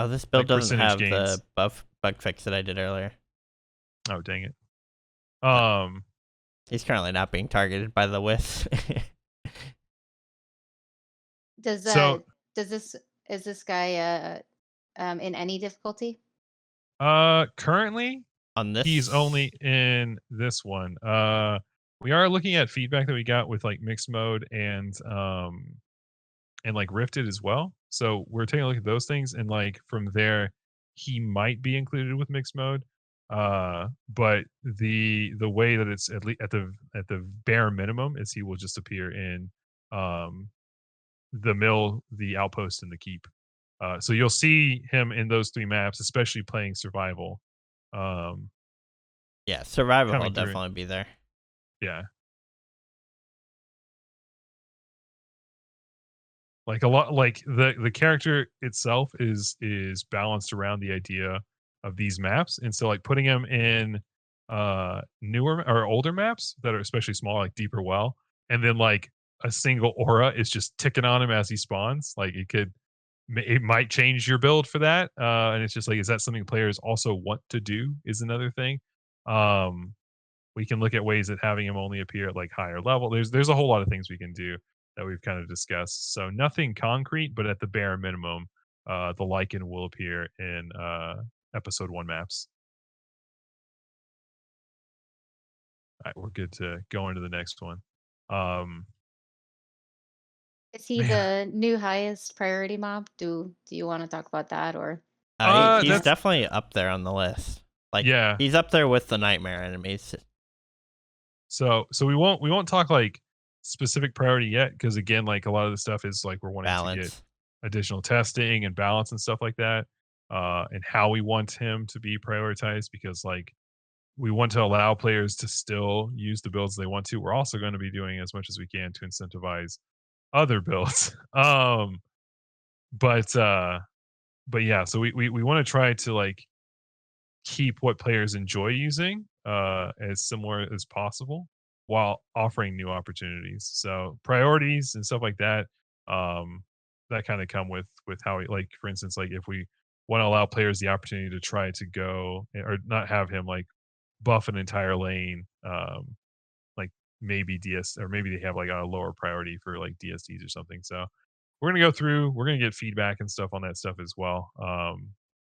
this build like doesn't percentage have gains. the bug fix that I did earlier. Oh dang it. Uh, Um He's currently not being targeted by the wisp. Does so does this is this guy in any difficulty? currently On this, he's only in this one. We are looking at feedback that we got with like mixed mode and like rifted as well. So we're taking a look at those things and like from there he might be included with mixed mode. But the way that it's at least at the bare minimum is he will just appear in um the mill, the outpost, and the keep. So you'll see him in those three maps, especially playing survival. Um, yeah, survival will coming through. definitely be there. Yeah. Like a lot like the character itself is balanced around the idea of these maps. And so like putting him in newer or older maps that are especially small, like deeper well, and then like a single aura is just ticking on him as he spawns. Like it could it might change your build for that. And it's just like, is that something players also want to do? Is another thing. Um, we can look at ways that having him only appear at like higher level. There's a whole lot of things we can do that we've kind of discussed. So nothing concrete, but at the bare minimum, the Lycan will appear in episode 1 maps. All right, we're good to go into the next one. Um, Is he man, the new highest priority mob? Do you want to talk about that or? He's that's definitely up there on the list. Like, yeah. he's up there with the nightmare enemies. So we won't talk like specific priority yet because again, like a lot of the stuff is like we're wanting to get Balance. additional testing and balance and stuff like that, and how we want him to be prioritized because like we want to allow players to still use the builds they want to. We're also going to be doing as much as we can to incentivize other builds. But but yeah, so we want to try to like keep what players enjoy using as similar as possible while offering new opportunities. So priorities and stuff like that, that kind of come with how we like, for instance, like if we want to allow players the opportunity to try to go or not have him like buff an entire lane, like maybe DS or maybe they have like a lower priority for like DSDs or something. So we're gonna go through, we're gonna get feedback and stuff on that stuff as well.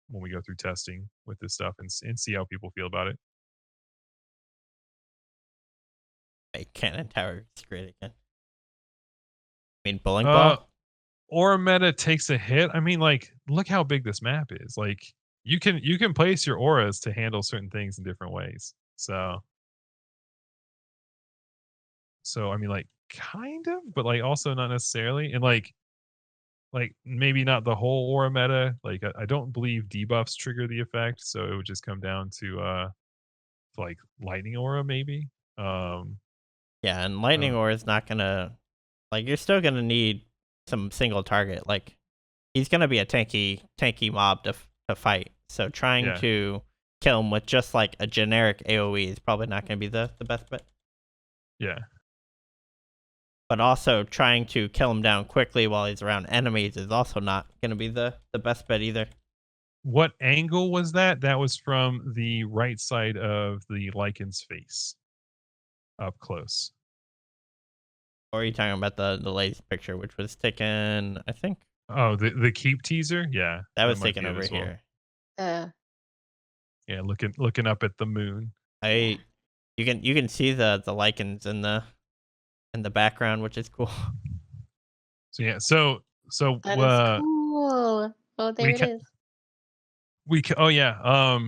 When we go through testing with this stuff and see how people feel about it. Hey, Cannon Tower is great again. I mean, bowling Uh, ball. Aura meta takes a hit. I mean, like, look how big this map is. Like, you can place your auras to handle certain things in different ways. So I mean, like, kind of, but like also not necessarily. And like maybe not the whole aura meta. Like, I don't believe debuffs trigger the effect, so it would just come down to like lightning aura maybe. Um, Yeah, and I lightning don't. ore is not gonna, like, you're still gonna need some single target. Like, he's gonna be a tanky mob to fight. So trying Yeah, to kill him with just like a generic AOE is probably not gonna be the best bet. yeah. But also trying to kill him down quickly while he's around enemies is also not gonna be the best bet either. What angle was that? That was from the right side of the Lycan's face, up close. Or are you talking about the latest picture, which was taken? I think Oh, the keep teaser? Yeah, that that was might taken be it over as well. here. Uh, Yeah, looking up at the moon. I you can see the lichens in the background, which is cool. So yeah, so that is cool. Oh, there we it ca- is. oh yeah,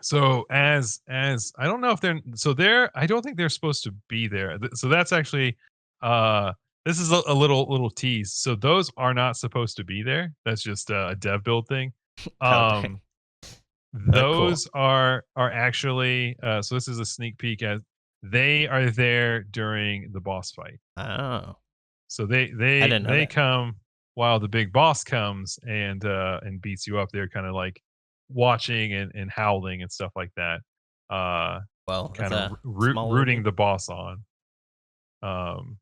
so as I don't know if they're I don't think they're supposed to be there. So that's actually uh this is a little tease. So those are not supposed to be there. That's just a dev build thing. Oh, dang. Um Cool. those are actually so this is a sneak peek at they are there during the boss fight. Oh, So I didn't know they that. come while the big boss comes and beats you up. They're kind of like watching and howling and stuff like that. Uh Well, it's kind of a small rooting movie. the boss on. Um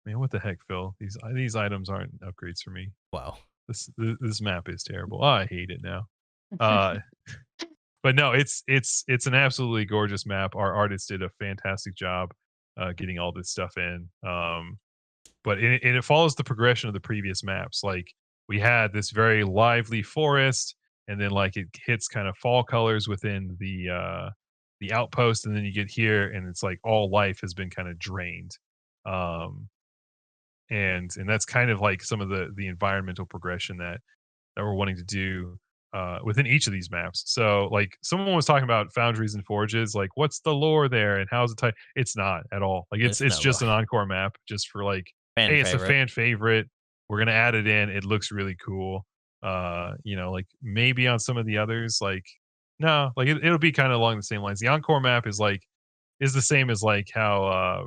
man, what the heck, Phil? These items aren't upgrades for me. Wow. This map is terrible. Oh, I hate it now. Uh but no, it's an absolutely gorgeous map. Our artist did a fantastic job getting all this stuff in. But it follows the progression of the previous maps. Like we had this very lively forest, and then like it hits kind of fall colors within the outpost, and then you get here, and it's like all life has been kind of drained. Um, and that's kind of like some of the environmental progression that we're wanting to do within each of these maps. So, like, someone was talking about foundries and forges. Like, what's the lore there, and how's it tied? It's not at all. Like, It's it's no just an encore map, just for like, fan hey, it's a favorite. fan favorite. We're gonna add it in. It looks really cool. Like maybe on some of the others, like no, like it'll be kind of along the same lines. The encore map is the same as like how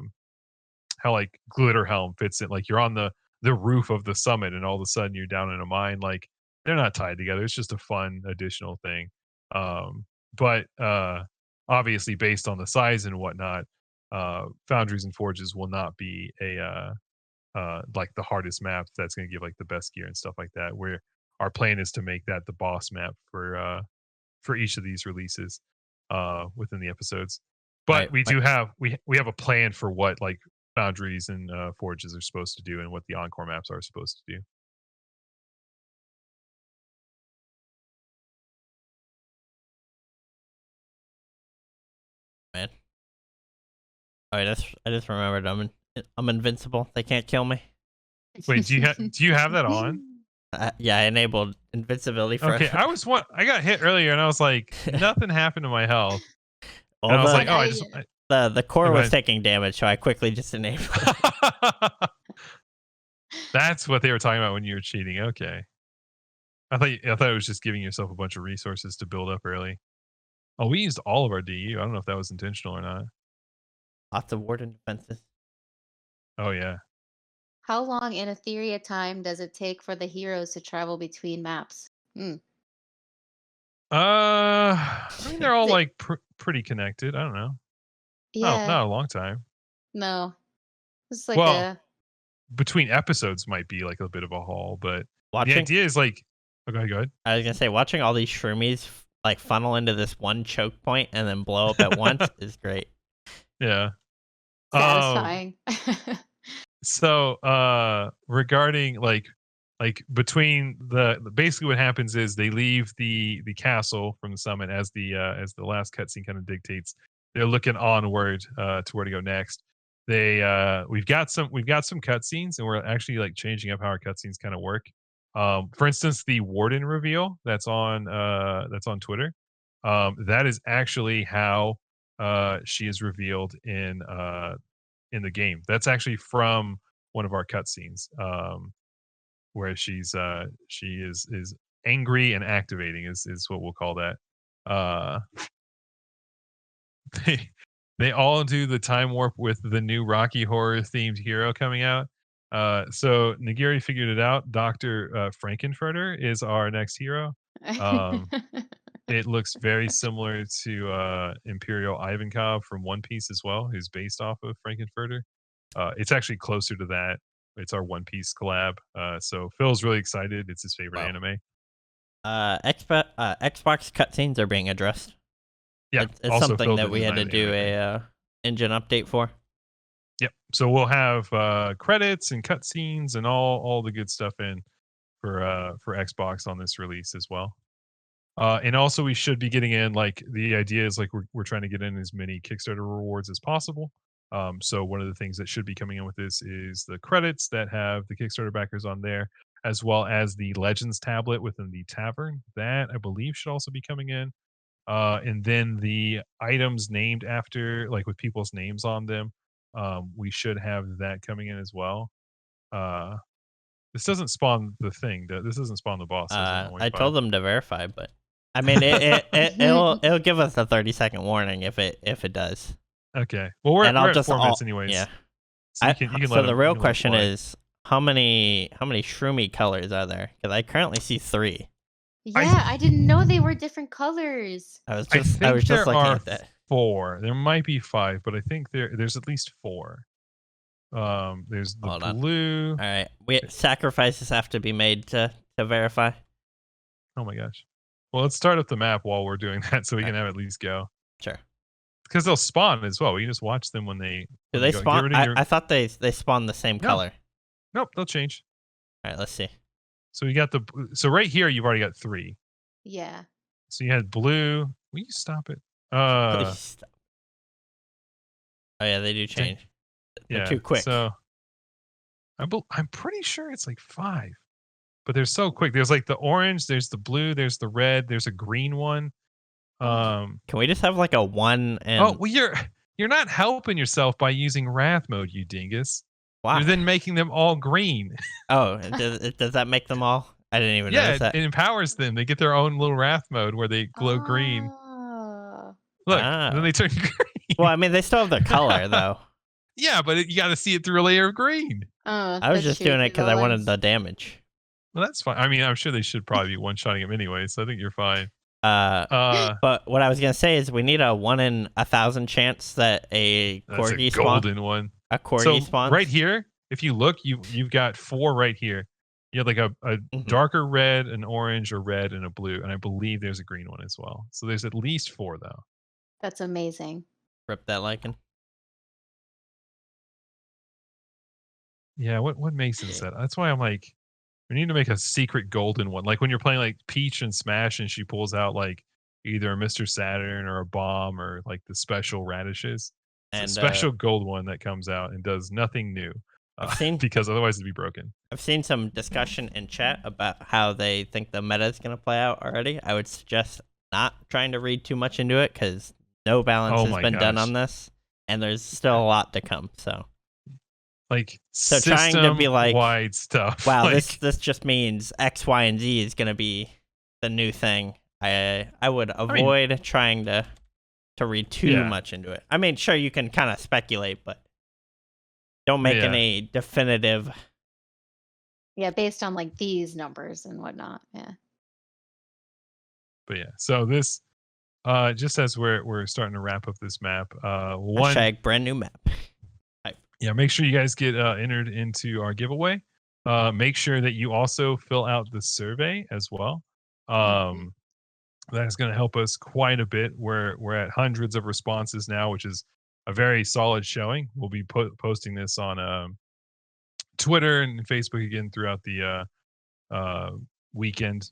like glitter helm fits in. Like you're on the roof of the summit and all of a sudden you're down in a mine. Like they're not tied together. It's just a fun additional thing. But obviously based on the size and whatnot, foundries and forges will not be like the hardest map that's going to give like the best gear and stuff like that. Where our plan is to make that the boss map for each of these releases within the episodes. But we do have we have a plan for what like Foundries and Forges are supposed to do and what the Encore maps are supposed to do. Man. Oh, I just remembered I'm invincible. They can't kill me. Wait, do you have that on? Yeah, I enabled invincibility for. Okay, I got hit earlier and I was like, nothing happened to my health. And I was like, the core was taking damage, so I quickly just enabled it. That's what they were talking about when you were cheating. Okay, I thought it was just giving yourself a bunch of resources to build up early. Oh, we used all of our DU. I don't know if that was intentional or not. Lots of warden defenses. Oh yeah. How long in a theory of time does it take for the heroes to travel between maps? I mean, they're all like pretty connected. I don't know. Yeah. Not a long time. No. It's like between episodes might be like a bit of a haul, but the idea is like, okay, go ahead. I was gonna say watching all these shroomies like funnel into this one choke point and then blow up at once is great. Yeah. Satisfying. So regarding like between basically what happens is they leave the castle from the summit as the last cutscene kind of dictates. They're looking onward to where to go next. We've got some cutscenes and we're actually like changing up how our cutscenes kind of work. For instance, the warden reveal that's on Twitter. That is actually how she is revealed in the game. That's actually from one of our cutscenes, where she is angry and activating is what we'll call that. They all do the time warp with the new Rocky Horror themed hero coming out. So Nagiri figured it out. Dr. Frankenfurter is our next hero. It looks very similar to Imperial Ivankov from One Piece as well, who's based off of Frankenfurter. It's actually closer to that. It's our One Piece collab. So Phil's really excited. It's his favorite anime. Xbox cutscenes are being addressed. Yeah, it's something that we had to do a engine update for. Yep. So we'll have credits and cutscenes and all the good stuff in for Xbox on this release as well. And also we should be getting in like the idea is like we're trying to get in as many Kickstarter rewards as possible. So one of the things that should be coming in with this is the credits that have the Kickstarter backers on there, as well as the Legends tablet within the tavern. That I believe should also be coming in. And then the items named after, like with people's names on them, we should have that coming in as well. This doesn't spawn the thing. This doesn't spawn the boss. I told them to verify, but I mean, it'll give us a 30-second warning if it does. Okay. Well, we're at 4 minutes anyways. Yeah. So, you can so the real question is, how many shroomy colors are there? Because I currently see 3. Yeah, I didn't know they were different colors. I was just looking at that. 4. There might be 5, but I think there's at least 4. There's the blue. All right, sacrifices have to be made to verify. Oh my gosh. Well, let's start up the map while we're doing that, so we can have at least go. Sure. Because they'll spawn as well. We can just watch them when they. Do they spawn? I thought they spawn the same color. Nope, they'll change. All right, let's see. So we got so right here you've already got 3. Yeah. So you had blue. Will you stop it? Please stop. Oh yeah, they do change. They're too quick. So I'm pretty sure it's like 5, but they're so quick. There's like the orange, there's the blue, there's the red, there's a green one. Can we just have like a 1 and? Oh, well, you're not helping yourself by using Wrath mode, you dingus. Wow. You're then making them all green. Oh, does that make them all? I didn't even notice that. It empowers them. They get their own little Wrath mode where they glow green. Look, then they turn green. Well, I mean, they still have their color though. Yeah, but you got to see it through a layer of green. I was just doing it because I wanted the damage. Well, that's fine. I mean, I'm sure they should probably be one-shotting him anyway, so I think you're fine. But what I was gonna say is we need a 1 in 1,000 chance that a corgi golden one. A corgi spawns right here. if you look, you've got 4 right here. You have like a Mhm. darker red, an orange, a red, and a blue, and I believe there's a green one as well. So there's at least 4 though. That's amazing. Rip that Lycan. Yeah, what Mason said. That's why I'm like, we need to make a secret golden one. Like when you're playing like Peach and Smash, and she pulls out like either a Mr. Saturn or a bomb or like the special radishes. It's a And special gold one that comes out and does nothing new, I've seen because otherwise it'd be broken. I've seen some discussion in chat about how they think the meta is going to play out already. I would suggest not trying to read too much into it because no balance Oh has my been done gosh. on this, and there's still a lot to come. So Like So trying to be like, wide stuff. wow, like, this just means X, Y, and Z is going to be the new thing. I would avoid trying to read too much into it. I mean, sure, you can kind of speculate, but don't make any definitive. Yeah, based on like these numbers and whatnot. Yeah. But yeah, so this just as we're starting to wrap up this map, Hashtag brand new map. Yeah, make sure you guys get entered into our giveaway. Make sure that you also fill out the survey as well. That is going to help us quite a bit. We're at hundreds of responses now, which is a very solid showing. We'll be posting this on Twitter and Facebook again throughout the weekend,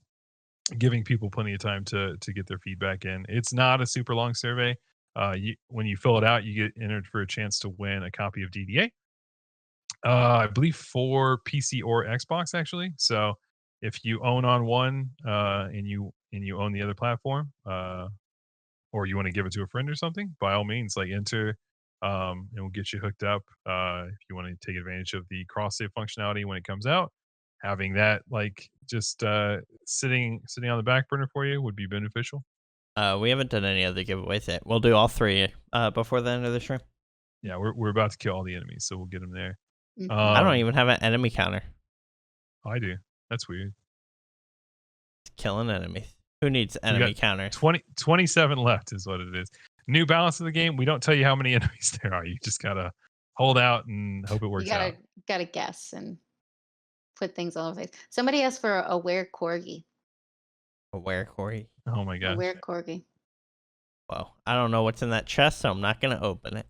giving people plenty of time to get their feedback in. It's not a super long survey. When you fill it out, you get entered for a chance to win a copy of DDA. I believe for PC or Xbox actually. So if you own on one and you own the other platform, or you want to give it to a friend or something, by all means, like enter, and we'll get you hooked up. If you want to take advantage of the cross save functionality when it comes out, having that like just sitting on the back burner for you would be beneficial. We haven't done any other giveaways yet. We'll do all 3 before the end of the stream. Yeah, we're about to kill all the enemies, so we'll get them there. I don't even have an enemy counter. I do. That's weird. Killing enemies. Who needs enemy counter? 27 left is what it is. New balance of the game. We don't tell you how many enemies there are. You just gotta hold out and hope it works out. Gotta guess and put things all over the place. Somebody asked for a where corgi. A where corgi? Oh my god. Where corgi? Well, I don't know what's in that chest, so I'm not gonna open it.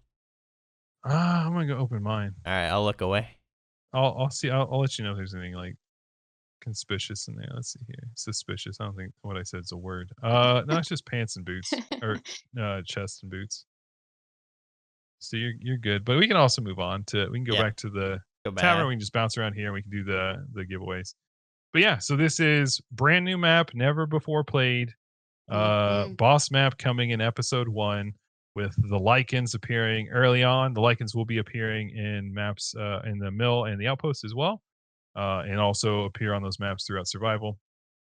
I'm gonna go open mine. All right, I'll look away. I'll see. I'll let you know if there's anything like conspicuous in there. Let's see here. Suspicious. I don't think what I said is a word. No, it's just pants and boots, or chest and boots. So you're good. But we can also move on to. We can go back to the tavern. We can just bounce around here and we can do the giveaways. But yeah, so this is brand new map, never before played. Boss map coming in episode 1. With the Lycans appearing early on. The Lycans will be appearing in maps in the mill and the outpost as well, and also appear on those maps throughout survival.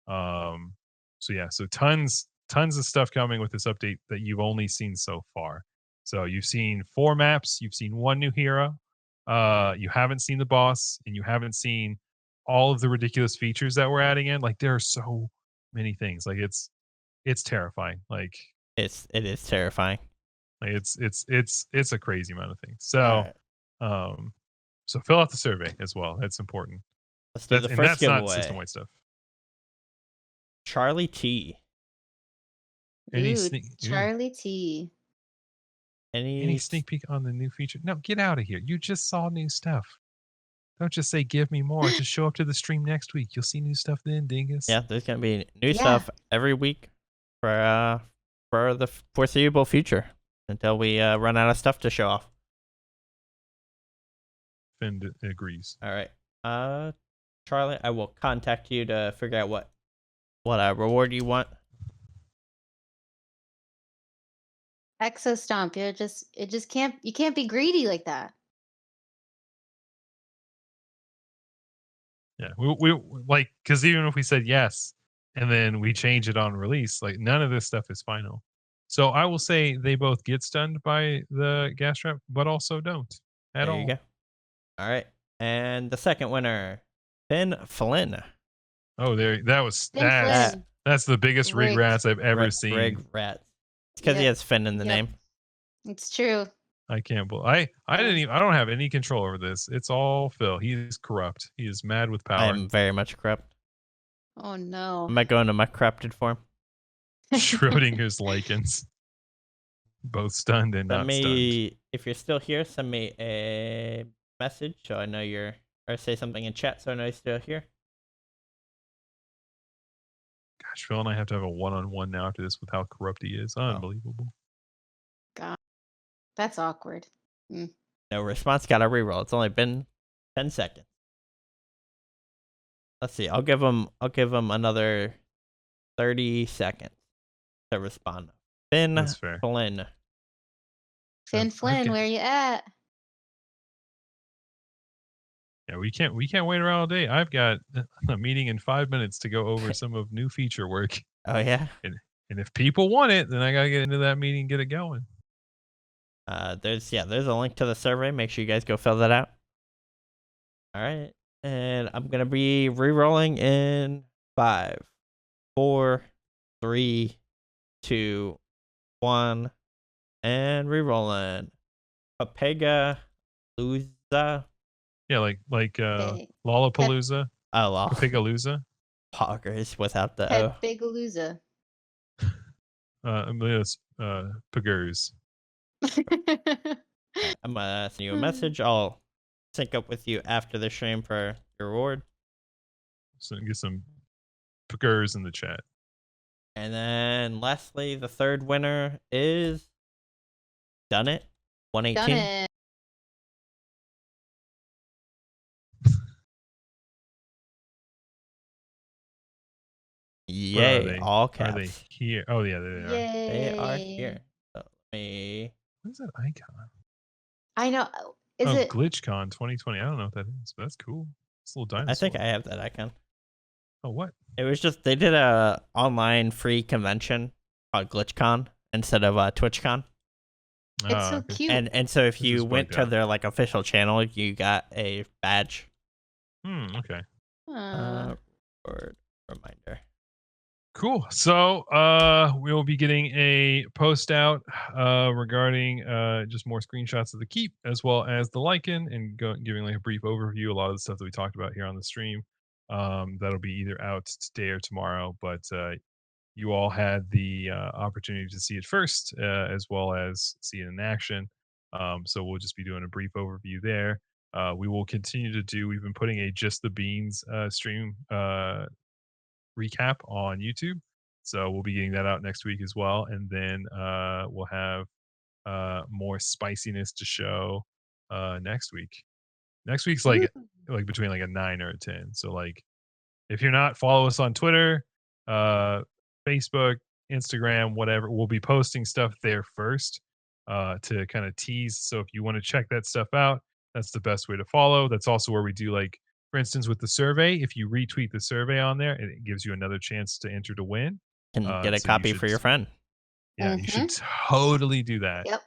So yeah, so tons of stuff coming with this update that you've only seen so far. So you've seen 4 maps, you've seen 1 new hero, you haven't seen the boss, and you haven't seen all of the ridiculous features that we're adding in. Like there are so many things. Like it's terrifying. Like it is terrifying. Like it's a crazy amount of things. So, so fill out the survey as well. That's important. Let's do the first giveaway. Not system-wide stuff. Charlie T. Charlie T. Any sneak peek on the new feature? No, get out of here. You just saw new stuff. Don't just say give me more. Just show up to the stream next week. You'll see new stuff then, dingus. Yeah, there's gonna be new stuff every week for the foreseeable future. Until we run out of stuff to show off. Finn agrees. All right. Charlie, I will contact you to figure out what reward you want. Exo Stomp. You can't be greedy like that. Yeah, we like, because even if we said yes and then we change it on release, like none of this stuff is final. So I will say they both get stunned by the gas trap, but also don't at all. There you go. All right. And the second winner, Finn Flynn. Oh, that's the biggest rig rats I've ever seen. Rig rats. It's because he has Finn in the name. It's true. I can't believe I didn't even I don't have any control over this. It's all Phil. He is corrupt. He is mad with I power. am very much corrupt. Oh no. I might go into my corrupted form. Schrodinger's Lycans. Both stunned and not stunned. If you're still here, send me a message so I know you're, or say something in chat so I know you're still here. Gosh, Phil and I have to have a one-on-one now after this with how corrupt he is. Unbelievable. God, that's awkward. No response. Got to reroll. It's only been 10 seconds. Let's see. I'll give him another 30 seconds to respond. That's fair. Flynn. Finn Flynn, where you at? Yeah, we can't wait around all day. I've got a meeting in 5 minutes to go over some of new feature work. Oh yeah. And if people want it, then I gotta get into that meeting and get it going. There's a link to the survey. Make sure you guys go fill that out. All right, and I'm gonna be re-rolling in 5, 4, 3, 2, 1, and re-rolling. Papega Luza. Yeah, like Lollapalooza. Oh, well. Papegaloza. Poggers without the O. Papegaloza. Pagers. I'm gonna send you a message. I'll sync up with you after the stream for your reward. So get some Pagers in the chat. And then lastly, the third winner is Done It 118. Done it. Yay! All caps. Are they here? Oh yeah, they are. Yay. They are here. So let me. What is that icon? I know. Is it GlitchCon 2020? I don't know what that is, but that's cool. It's a little dinosaur. I think I have that icon. Oh, what? It was just they did a online free convention called GlitchCon instead of TwitchCon. It's so cute. And so if you went to their like official channel, you got a badge. Okay. Word reminder. Cool. So we'll be getting a post out regarding just more screenshots of the keep as well as the Lycan and giving like a brief overview. A lot of the stuff that we talked about here on the stream. That'll be either out today or tomorrow, but you all had the opportunity to see it first as well as see it in action. So we'll just be doing a brief overview there. We will continue to do, we've been putting a Just the Beans stream recap on YouTube. So we'll be getting that out next week as well. And then we'll have more spiciness to show next week. Next week's like between like a 9 or a 10. So like if you're not, follow us on Twitter, Facebook, Instagram, whatever. We'll be posting stuff there first to kind of tease. So if you want to check that stuff out, that's the best way to follow. That's also where we do like, for instance, with the survey, if you retweet the survey on there, it gives you another chance to enter to win. And get a copy for your friend. Yeah, you should totally do that. Yep.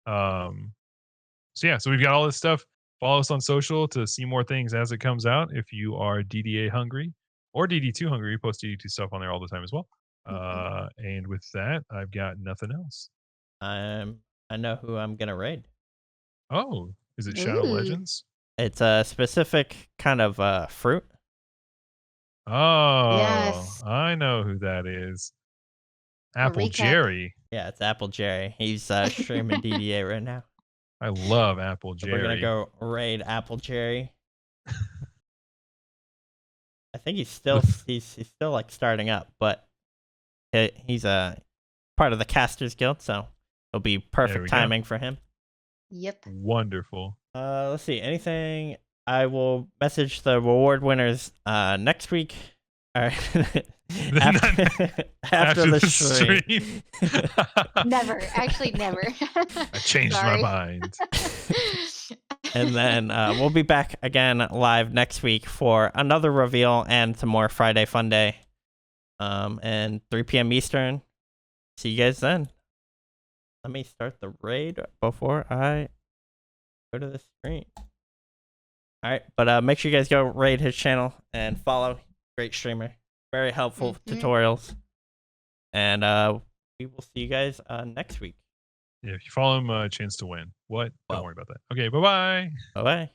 So yeah, so we've got all this stuff. Follow us on social to see more things as it comes out. If you are DDA hungry or DD2 hungry, we post DD2 stuff on there all the time as well. And with that, I've got nothing else. I know who I'm gonna raid. Oh, is it Shadow Legends? It's a specific kind of fruit. Oh, yes. I know who that is. Apple Jerry. Yeah, it's Apple Jerry. He's streaming DDA right now. I love Apple Jerry. So we're gonna go raid Apple Jerry. I think he's still like starting up, but he's a part of the Casters Guild, so it'll be perfect timing for him. Yep. Wonderful. Let's see. Anything? I will message the reward winners next week. All right. after the stream. Never. Actually, never. I changed my mind. And then we'll be back again live next week for another reveal and some more Friday Fun Day. And 3 p.m. Eastern. See you guys then. Let me start the raid before I go to the screen. All right, but make sure you guys go raid his channel and follow. Great streamer, very helpful tutorials, and we will see you guys next week. If you follow him, chance to win. What? Don't Well. worry about that. Okay, bye bye. Bye bye.